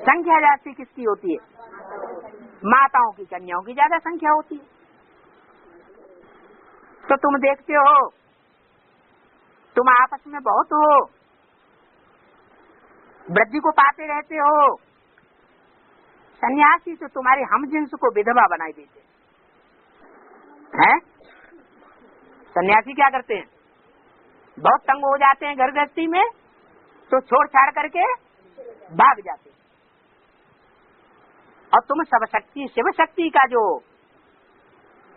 संख्या जास्ती किसकी होती है? माताओं की, कन्याओं की ज्यादा संख्या होती है। तो तुम देखते हो तुम आपस में बहुत हो, वृद्धि को पाते रहते हो। सन्यासी तो तुम्हारे हमजिन्स को विधवा बनाई देते हैं। सन्यासी क्या करते हैं? बहुत तंग हो जाते हैं घर गृहस्थी में तो छोड़ छाड़ करके भाग जाते हैं। और तुम सब शक्ति शिव शक्ति का जो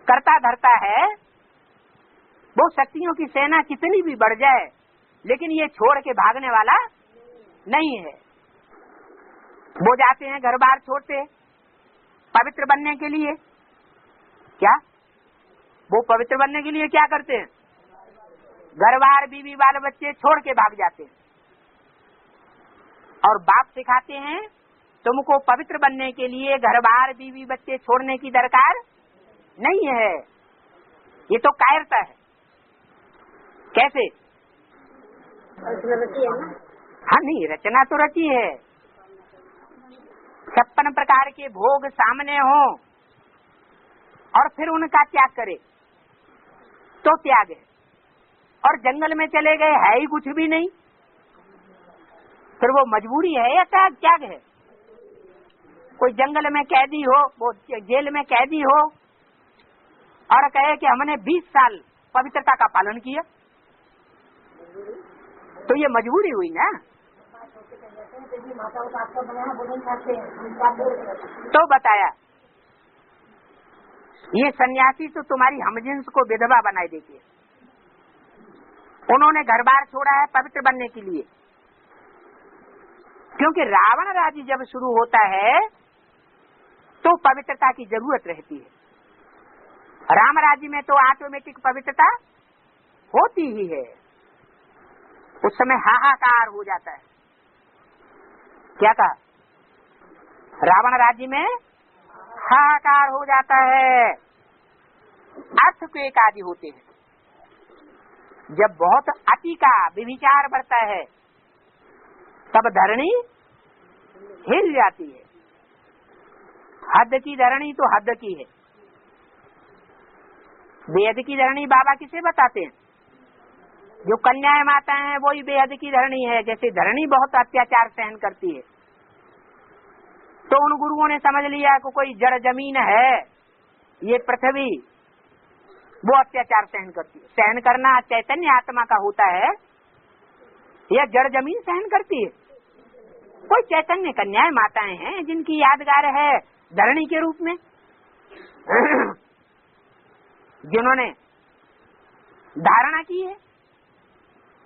करता धरता है, वो शक्तियों की सेना कितनी भी बढ़ जाए लेकिन ये छोड़ के भागने वाला नहीं है। वो जाते हैं घर बार छोड़ते पवित्र बनने के लिए। क्या? वो पवित्र बनने के लिए क्या करते हैं? घर बार बीवी बाल बच्चे छोड़ के भाग जाते हैं। और बाप सिखाते हैं तुमको पवित्र बनने के लिए घर बार बीवी बच्चे छोड़ने की दरकार नहीं है। ये तो कायरता है। कैसे? हाँ नहीं, रचना तो रची है। 56 प्रकार के भोग सामने हो और फिर उनका त्याग करे तो त्याग है। और जंगल में चले गए है ही कुछ भी नहीं, फिर वो मजबूरी है या त्याग है? कोई जंगल में कैदी हो, वो जेल में कैदी हो और कहे कि हमने 20 साल पवित्रता का पालन किया, तो ये मजबूरी हुई ना। तो बताया ये सन्यासी तो तुम्हारी हमजिन्स को विधवा बनाए देती है। उन्होंने घर बार छोड़ा है पवित्र बनने के लिए। क्योंकि रावण राज्य जब शुरू होता है तो पवित्रता की जरूरत रहती है। राम राज्य में तो ऑटोमेटिक पवित्रता होती ही है। उस समय हाहाकार हो जाता है। क्या कहा? रावण राज्य में हाहाकार हो जाता है। अर्थक्वेक आदि होते हैं। जब बहुत अति का व्यभिचार बढ़ता है तब धरणी हिल जाती है। हद की धरणी तो हद की है। बेहद की धरणी बाबा किसे बताते हैं? जो कन्याएं माता हैं वही बेहद की धरणी है। जैसे धरणी बहुत अत्याचार सहन करती है तो उन गुरुओं ने समझ लिया कि कोई जड़ जमीन है, ये पृथ्वी, वो अत्याचार सहन करती है। सहन करना चैतन्य आत्मा का होता है, यह जड़ जमीन सहन करती है। कोई चैतन्य कन्याएं माताएं हैं जिनकी यादगार है धरणी के रूप में, जिन्होंने धारणा की है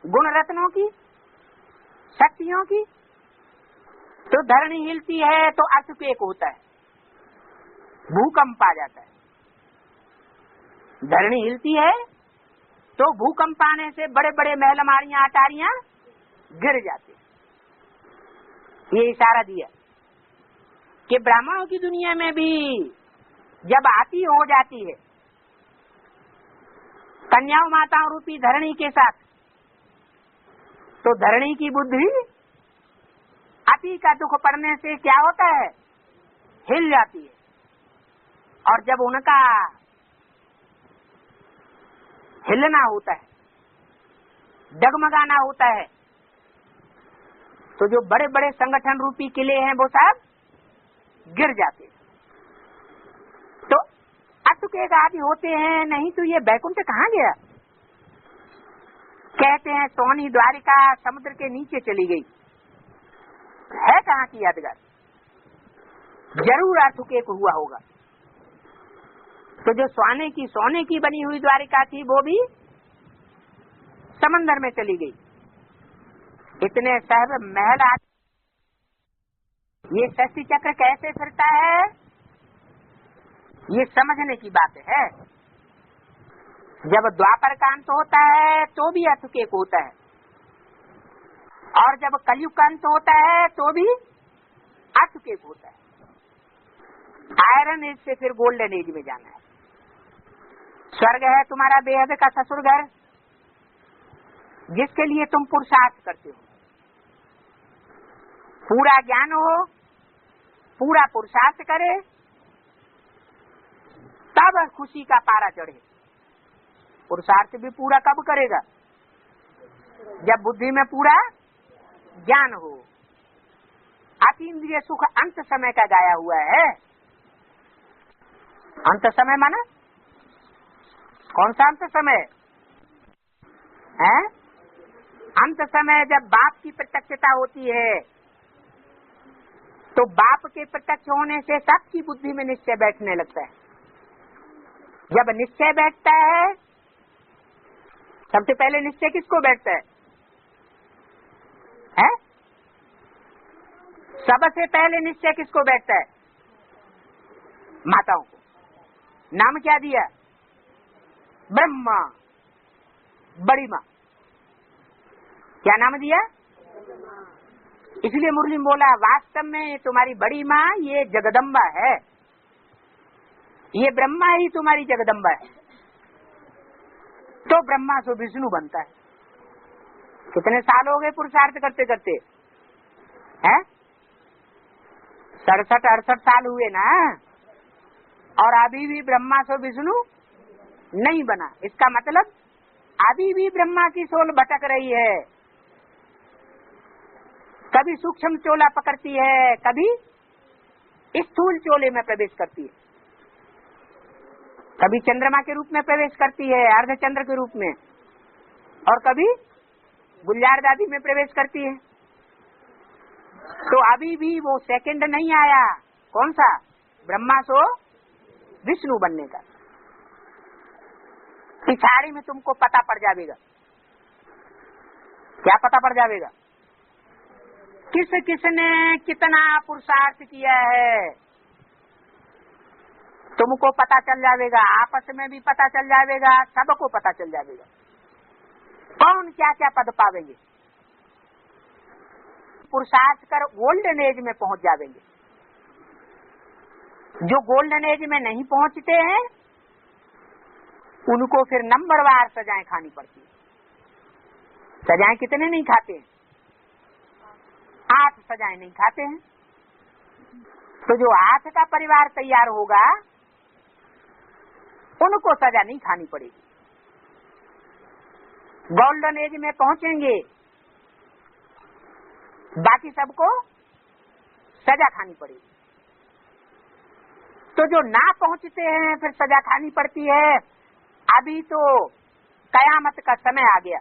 गुण रत्नों की, शक्तियों की। तो धरणी हिलती है तो अर्थक्वेक होता है, भूकंप आ जाता है। धरणी हिलती है तो भूकंप आने से बड़े बड़े महल मारियां अटारियां गिर जाते। ये इशारा दिया कि ब्राह्मणों की दुनिया में भी जब आती हो जाती है कन्याओं माताओं रूपी धरणी के साथ, तो धरणी की बुद्धि अति का दुख पड़ने से क्या होता है, हिल जाती है। और जब उनका हिलना होता है, डगमगाना होता है, तो जो बड़े बड़े संगठन रूपी किले हैं वो सब गिर जाते। तो अतुकेक आदि होते हैं, नहीं तो ये बैकुंठ कहाँ गया। कहते हैं सोनी द्वारिका समुद्र के नीचे चली गई, है कहाँ की यादगार, जरूर अतुकेक हुआ होगा। तो जो सोने की बनी हुई द्वारिका थी वो भी समंदर में चली गई। इतने सब महल ये शशि चक्र कैसे फिरता है, ये समझने की बात है। जब द्वापर का अंत होता है तो भी अतुकेक होता है, और जब कलयुग का अंत होता है तो भी अतुकेक होता है। आयरन एज से फिर गोल्डन एज में जाना है। स्वर्ग है तुम्हारा बेहद का ससुर घर, जिसके लिए तुम पुरुषार्थ करते हो। पूरा ज्ञान हो, पूरा पुरुषार्थ करे, तब खुशी का पारा चढ़े। पुरुषार्थ भी पूरा कब करेगा, जब बुद्धि में पूरा ज्ञान हो। अतीन्द्रिय सुख अंत समय का गाया हुआ है। अंत समय माना कौन सा अंत समय है? अंत समय जब बाप की प्रत्यक्षता होती है, तो बाप के प्रत्यक्ष होने से सबकी बुद्धि में निश्चय बैठने लगता है। जब निश्चय बैठता है, सबसे पहले निश्चय किसको बैठता है? सबसे पहले निश्चय किसको बैठता है? माताओं को। नाम क्या दिया? ब्रह्मा, बड़ी माँ। क्या नाम दिया? इसलिए मुरली में बोला वास्तव में तुम्हारी बड़ी माँ ये जगदम्बा है, ये ब्रह्मा ही तुम्हारी जगदम्बा है। तो ब्रह्मा से विष्णु बनता है। कितने साल हो गए पुरुषार्थ करते करते? हैं 67-68 साल हुए ना, और अभी भी ब्रह्मा से विष्णु नहीं बना। इसका मतलब अभी भी ब्रह्मा की सोल भटक रही है। कभी सूक्ष्म चोला पकड़ती है, कभी स्थूल चोले में प्रवेश करती है, कभी चंद्रमा के रूप में प्रवेश करती है अर्धचंद्र के रूप में, और कभी गुलजार दादी में प्रवेश करती है। तो अभी भी वो सेकंड नहीं आया। कौन सा? ब्रह्मा सो विष्णु बनने का। पिछाड़ी में तुमको पता पड़ जाएगा। क्या पता पड़ जाएगा? किस किसने कितना पुरुषार्थ किया है, तुमको पता चल जाएगा। आपस में भी पता चल जाएगा, सबको पता चल जाएगा कौन क्या क्या पद पावेंगे। पुरुषार्थ कर गोल्डन एज में पहुंच जाएंगे। जो गोल्डन एज में नहीं पहुंचते हैं उनको फिर नंबरवार सजाएं खानी पड़ती है। सजाएं कितने नहीं खाते हैं? 8 सजाएं नहीं खाते हैं। तो जो 8 का परिवार तैयार होगा उनको सजा नहीं खानी पड़ेगी। गोल्डन एज में पहुंचेंगे, बाकी सबको सजा खानी पड़ेगी। तो जो ना पहुंचते हैं फिर सजा खानी पड़ती है। अभी तो कयामत का समय आ गया।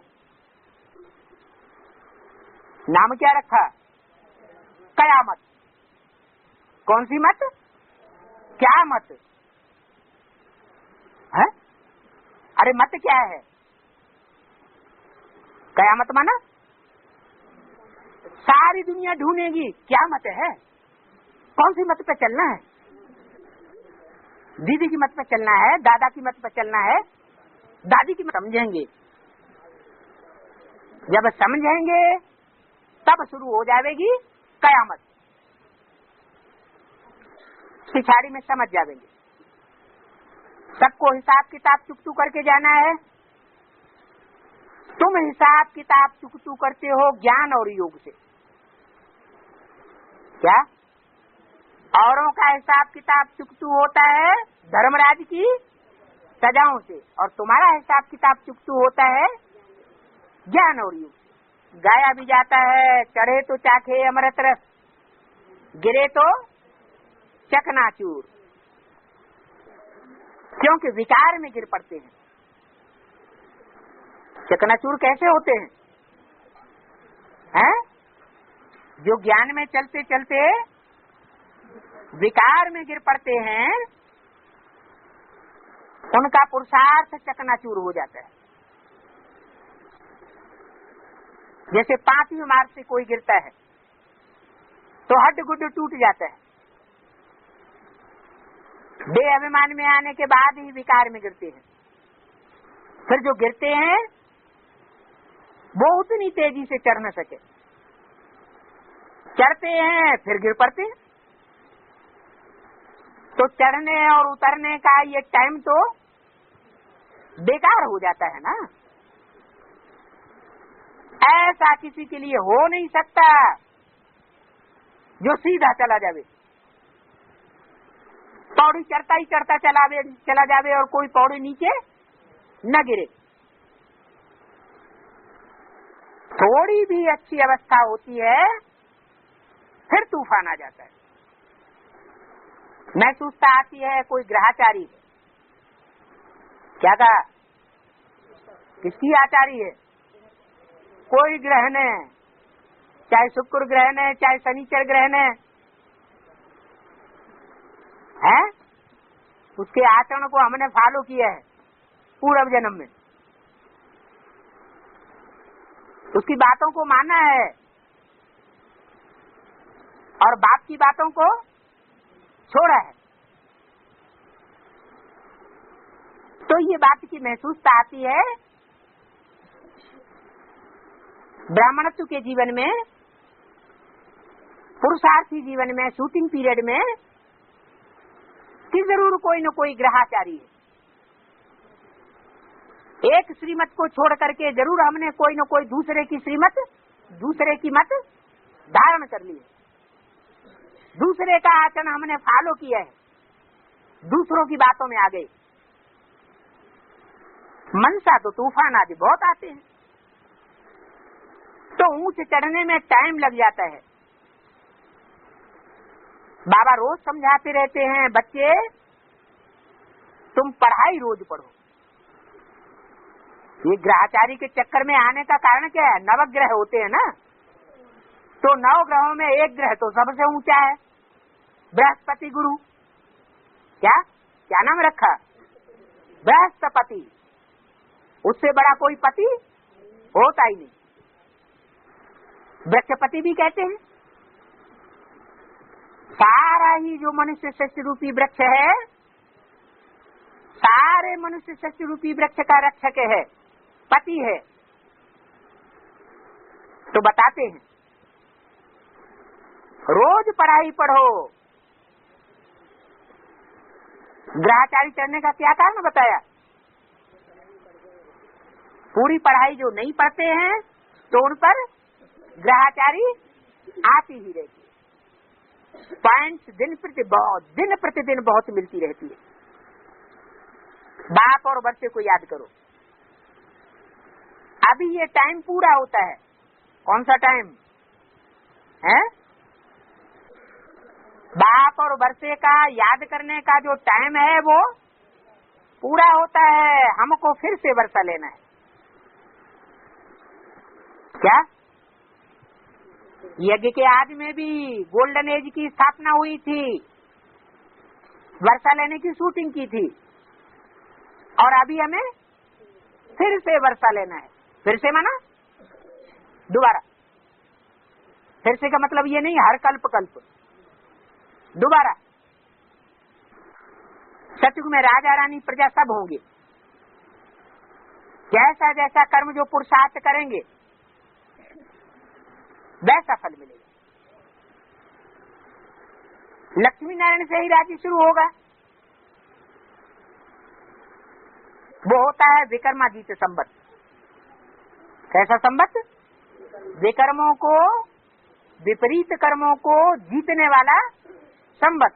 नाम क्या रखा? कयामत। कौन सी मत? क्या मत है? अरे मत क्या है? कयामत माना सारी दुनिया ढूंढेगी क्या मत है, कौन सी मत पे चलना है। दीदी की मत पर चलना है, दादा की मत पर चलना है, दादी की मत समझेंगे। जब समझेंगे तब शुरू हो जाएगी कयामत। पिछाड़ी में समझ जाएंगे। सबको हिसाब किताब चुकतू करके जाना है। तुम हिसाब किताब चुकतू करते हो ज्ञान और योग से। क्या? औरों का हिसाब किताब चुकतू होता है धर्मराज की सजाओं से, और तुम्हारा हिसाब किताब चुकतू होता है ज्ञान और योग। गाया भी जाता है, चढ़े तो चाखे अमृत रस, गिरे तो चकनाचूर। क्योंकि विकार में गिर पड़ते हैं। चकनाचूर कैसे होते हैं? हैं? जो ज्ञान में चलते चलते विकार में गिर पड़ते हैं, उनका पुरुषार्थ चकनाचूर हो जाता है। जैसे 5वीं मार्च से कोई गिरता है तो हड्ड गुड्ड टूट जाता है। देह अभिमान में आने के बाद ही विकार में गिरते हैं। फिर जो गिरते हैं वो उतनी तेजी से चढ़ न सके, चढ़ते हैं फिर गिर पड़ते हैं। तो चढ़ने और उतरने का ये टाइम तो बेकार हो जाता है ना। ऐसा किसी के लिए हो नहीं सकता जो सीधा चला जावे, पौड़ी चढ़ता ही चढ़ता चला जावे और कोई पौड़ी नीचे न गिरे। थोड़ी भी अच्छी अवस्था होती है फिर तूफान आ जाता है। महसूसता आती है कोई ग्रहाचारी है। क्या कहा? किसकी आचारी है? कोई ग्रहण है, चाहे शुक्र ग्रहण है चाहे शनिचर ग्रहण है, उसके आचरण को हमने फॉलो किया है पूर्व जन्म में, उसकी बातों को माना है और बाप की बातों को छोड़ा है। तो ये बात की महसूसता आती है। ब्राह्मणत्व के जीवन में, पुरुषार्थी जीवन में, शूटिंग पीरियड में कि जरूर कोई न कोई ग्रहाचारी है। एक श्रीमत को छोड़ करके जरूर हमने कोई न कोई दूसरे की श्रीमत, दूसरे की मत धारण कर ली है। दूसरे का आचरण हमने फॉलो किया है, दूसरों की बातों में आ गए। मनसा तो तूफान आदि बहुत आते हैं, तो ऊंच चढ़ने में टाइम लग जाता है। बाबा रोज समझाते रहते हैं, बच्चे तुम पढ़ाई रोज पढ़ो। ये ग्रहाचारी के चक्कर में आने का कारण क्या है? नवग्रह होते हैं ना, तो 9 ग्रहों में एक ग्रह तो सबसे ऊंचा है, बृहस्पति गुरु। क्या क्या नाम रखा? बृहस्पति। उससे बड़ा कोई पति होता ही नहीं। वृक्षपति भी कहते हैं। सारा ही जो मनुष्य शस्त्र रूपी वृक्ष है, सारे मनुष्य शस्त्र रूपी वृक्ष का रक्षक है, पति है। तो बताते हैं रोज पढ़ाई पढ़ो। ग्रहाचारी चढ़ने का क्या कारण बताया? पूरी पढ़ाई जो नहीं पढ़ते हैं तो उन पर ग्रहाचारी आती ही रहती है। पॉइंट्स दिन प्रतिदिन बहुत मिलती रहती है। बाप और बच्चे को याद करो। अभी ये टाइम पूरा होता है। कौन सा टाइम है? बाप और वर्षे का याद करने का जो टाइम है वो पूरा होता है। हमको फिर से वर्षा लेना है। क्या? यज्ञ के आदि में भी गोल्डन एज की स्थापना हुई थी, वर्षा लेने की शूटिंग की थी, और अभी हमें फिर से वर्षा लेना है। फिर से माना दोबारा। फिर से का मतलब ये नहीं हर कल्प दोबारा। सतयुग में राजा रानी प्रजा सब होंगे। जैसा जैसा कर्म जो पुरुषार्थ करेंगे वैसा फल मिलेगा। लक्ष्मी नारायण से ही राज्य शुरू होगा। वो होता है विक्रमादित्य संवत। कैसा संवत? विकर्मों को, विपरीत कर्मों को जीतने वाला संवत।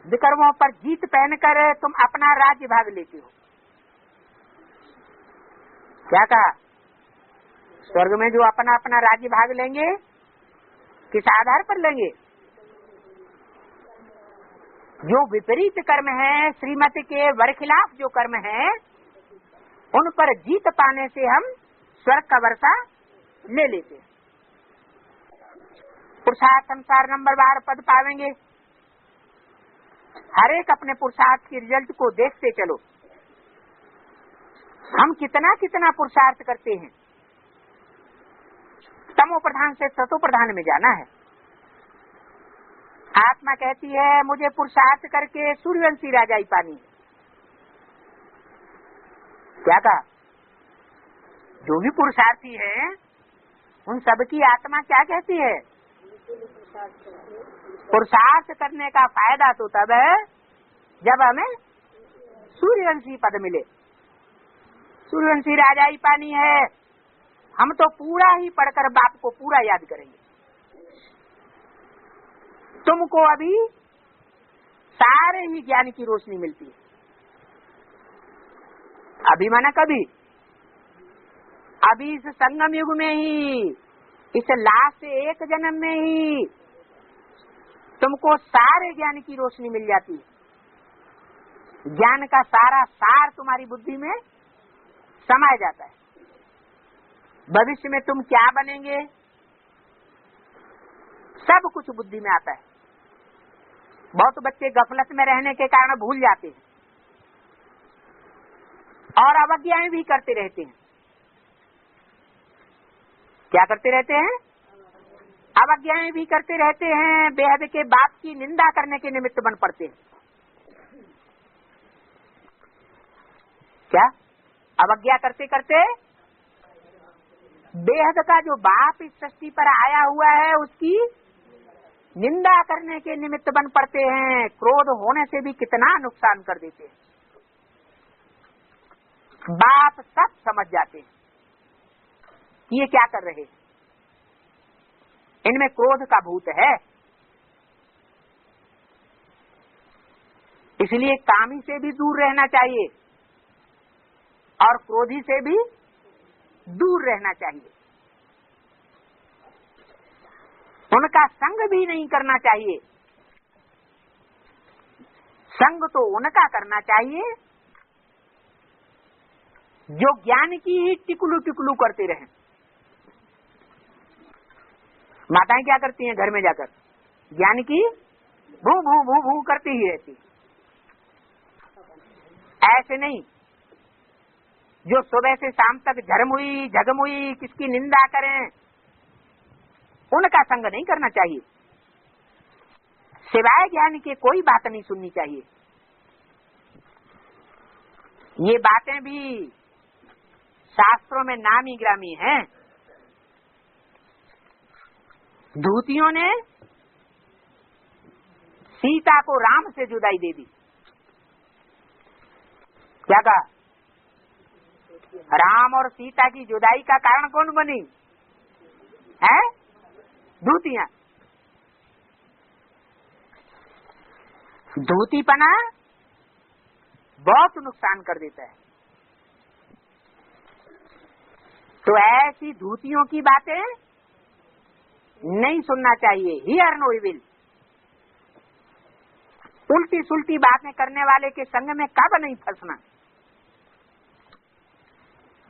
विकर्मों पर जीत पहनकर तुम अपना राज्य भाग लेते हो। क्या कहा? स्वर्ग में जो अपना अपना राज्य भाग लेंगे किस आधार पर लेंगे? जो विपरीत कर्म है, श्रीमती के वरखिलाफ जो कर्म है, उन पर जीत पाने से हम स्वर्ग का वर्षा ले लेते हैं। पुरुषार्थ संसार नंबर बार पद पावेंगे। हर एक अपने पुरुषार्थ के रिजल्ट को देखते चलो। हम कितना कितना पुरुषार्थ करते हैं। तमो प्रधान से सतो प्रधान में जाना है। आत्मा कहती है मुझे पुरुषार्थ करके सूर्यवंशी राजा ही पानी। क्या कहा? जो भी पुरुषार्थी है उन सबकी आत्मा क्या कहती है? पुरुषार्थ करने का फायदा तो तब है जब हमें सूर्यवंशी पद मिले। सूर्यवंशी राजा ही पानी है। हम तो पूरा ही पढ़कर बाप को पूरा याद करेंगे। तुमको अभी सारे ही ज्ञान की रोशनी मिलती है। अभी माना कभी, अभी इस संगम युग में ही, इस लास्ट एक जन्म में ही तुमको सारे ज्ञान की रोशनी मिल जाती है। ज्ञान का सारा सार तुम्हारी बुद्धि में समाया जाता है। भविष्य में तुम क्या बनेंगे सब कुछ बुद्धि में आता है। बहुत बच्चे गफलत में रहने के कारण भूल जाते हैं और अवज्ञाएं भी करते रहते हैं। क्या करते रहते हैं? अवज्ञाएं भी करते रहते हैं। बेहद के बाप की निंदा करने के निमित्त बन पड़ते हैं। क्या? अवज्ञा करते करते बेहद का जो बाप इस सृष्टि पर आया हुआ है उसकी निंदा करने के निमित्त बन पड़ते हैं। क्रोध होने से भी कितना नुकसान कर देते हैं। बाप सब समझ जाते हैं कि ये क्या कर रहे हैं, इनमें क्रोध का भूत है। इसलिए कामी से भी दूर रहना चाहिए और क्रोधी से भी दूर रहना चाहिए। उनका संग भी नहीं करना चाहिए। संग तो उनका करना चाहिए जो ज्ञान की ही टिकलू टिकलू करते रहे। माताएं क्या करती हैं घर में जाकर? ज्ञान की भू भू भू भू करती ही रहती। ऐसे नहीं जो सुबह से शाम तक झरमुई झगमुई किसकी निंदा करें, उनका संग नहीं करना चाहिए। सिवाय ज्ञान के कोई बात नहीं सुननी चाहिए। ये बातें भी शास्त्रों में नामी ग्रामी हैं। दूतियों ने सीता को राम से जुदाई दे दी। क्या कहा? राम और सीता की जुदाई का कारण कौन बनी है? दूतियां। दूतीपना बहुत नुकसान कर देता है। तो ऐसी दूतियों की बातें नहीं सुनना चाहिए। Hear no evil. उल्टी सुल्टी बातें करने वाले के संग में कब नहीं फंसना।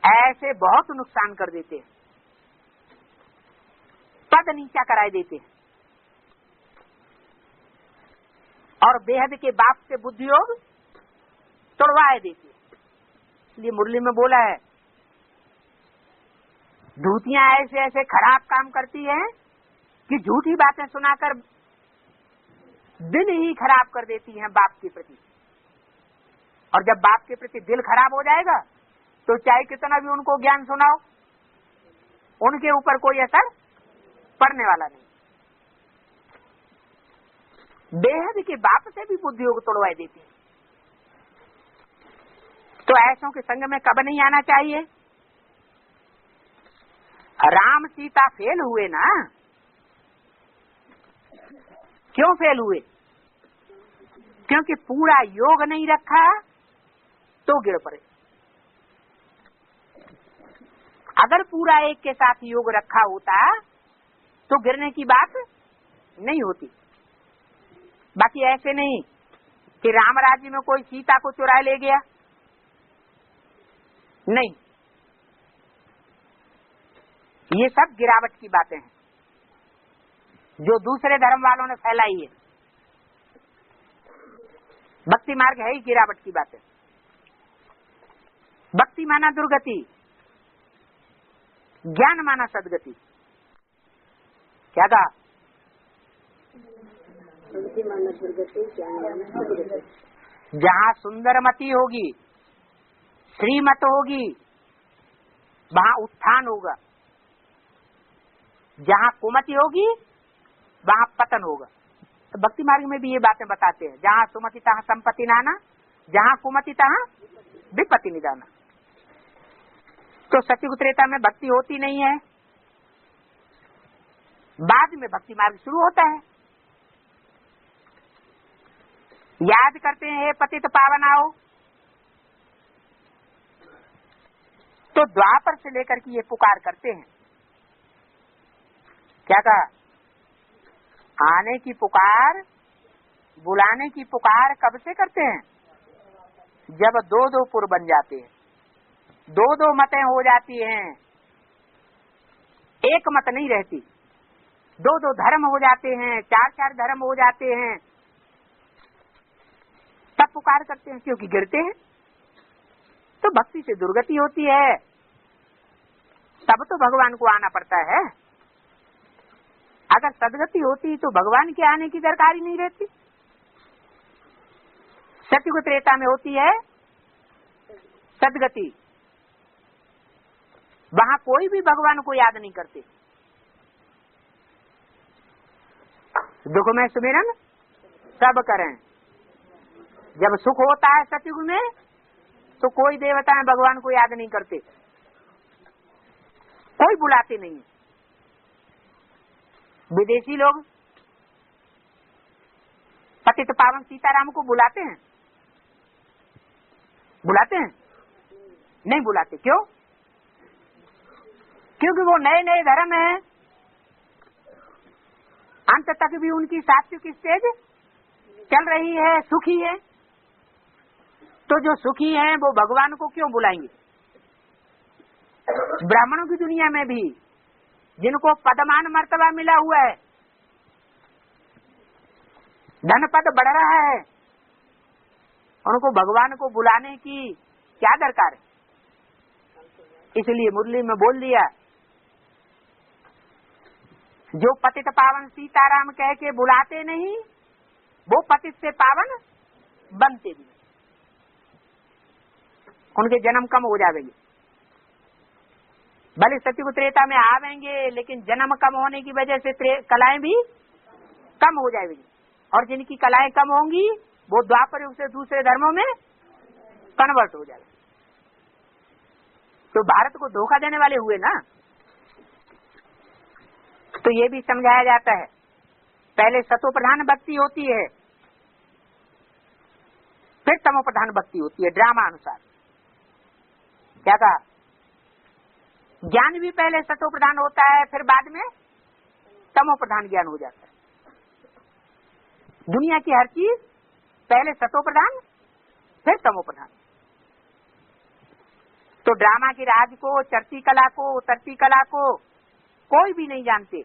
ऐसे बहुत नुकसान कर देते हैं, पद नीचा कराए देते हैं और बेहद के बाप से बुद्धि योग तोड़वाए देते हैं। इसलिए मुरली में बोला है दूतियां ऐसे ऐसे खराब काम करती हैं कि झूठी बातें सुनाकर दिल ही खराब कर देती हैं बाप के प्रति। और जब बाप के प्रति दिल खराब हो जाएगा तो चाहे कितना भी उनको ज्ञान सुनाओ, उनके ऊपर कोई असर पड़ने वाला नहीं। बेहद के बाप से भी बुद्धि योग तोड़वाई देती है। तो ऐसों के संग में कब नहीं आना चाहिए। राम सीता फेल हुए ना, क्यों फेल हुए? क्योंकि पूरा योग नहीं रखा तो गिर पड़े। अगर पूरा एक के साथ योग रखा होता तो गिरने की बात नहीं होती। बाकी ऐसे नहीं कि राम राज्य में कोई सीता को चुरा ले गया, नहीं, ये सब गिरावट की बातें हैं जो दूसरे धर्म वालों ने फैलाई है। भक्ति मार्ग है ही गिरावट की बातें। भक्ति माना दुर्गति, ज्ञान माना सदगति। क्या कहा? भक्ति माना दुर्गति, ज्ञान माना सदगति। जहाँ सुंदरमती होगी, श्रीमत होगी, वहाँ उत्थान होगा। जहाँ कुमति होगी वहाँ पतन होगा। तो भक्ति मार्ग में भी ये बातें बताते हैं, जहाँ सुमति तहाँ संपत्ति नाना, जहाँ कुमति तहाँ विपत्ति निदाना। तो सतयुग त्रेता में भक्ति होती नहीं है, बाद में भक्ति मार्ग शुरू होता है। याद करते हैं हे पतित पावनाओ, तो द्वापर से लेकर के ये पुकार करते हैं। क्या कहा? आने की पुकार, बुलाने की पुकार कब से करते हैं? जब दो दो पुर बन जाते हैं, दो दो मतें हो जाती हैं, एक मत नहीं रहती, दो दो धर्म हो जाते हैं, चार चार धर्म हो जाते हैं, तब पुकार करते हैं, क्योंकि गिरते हैं। तो भक्ति से दुर्गति होती है, तब तो भगवान को आना पड़ता है। अगर सदगति होती तो भगवान के आने की दरकार ही नहीं रहती। सतयुग त्रेता में होती है सदगति, वहां कोई भी भगवान को याद नहीं करते। दुख में सुमिरन सब करें। जब सुख होता है सतयुग में तो कोई देवताएं भगवान को याद नहीं करते, कोई बुलाते नहीं। विदेशी लोग पतित पावन सीताराम को बुलाते हैं? बुलाते हैं? नहीं बुलाते। क्यों? क्योंकि वो नए नए धर्म हैं, अंत तक भी उनकी सात्विक स्टेज चल रही है, सुखी है। तो जो सुखी हैं वो भगवान को क्यों बुलाएंगे? ब्राह्मणों की दुनिया में भी जिनको पदमान मर्तबा मिला हुआ है, धन पद बढ़ रहा है, उनको भगवान को बुलाने की क्या दरकार है? इसलिए मुरली में बोल दिया, जो पतित पावन सीताराम कह के बुलाते नहीं वो पतित से पावन बनते भी, उनके जन्म कम हो जाएंगे। भले सतयुग त्रेता में आवेंगे लेकिन जन्म कम होने की वजह से कलाएं भी कम हो जाएंगी, और जिनकी कलाएं कम होंगी वो द्वापर युग से दूसरे धर्मों में कन्वर्ट हो जाएंगे। तो भारत को धोखा देने वाले हुए ना। तो ये भी समझाया जाता है, पहले सतो प्रधान भक्ति होती है, फिर तमो प्रधान भक्ति होती है ड्रामा अनुसार। क्या कहा? ज्ञान भी पहले सतो प्रधान होता है, फिर बाद में तमो प्रधान ज्ञान हो जाता है। दुनिया की हर चीज पहले सतो प्रधान फिर तमो प्रधान। तो ड्रामा की राज को, चर्ची कला को, उतरती कला को कोई भी नहीं जानते,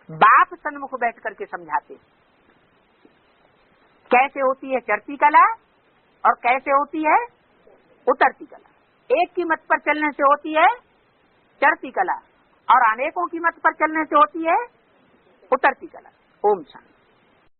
बाप सन्मुख बैठ करके समझाते कैसे होती है चर्ची कला और कैसे होती है उतरती कला। एक की मत पर चलने से होती है चढ़ती कला और अनेकों की मत पर चलने से होती है उतरती कला। ओम शांति।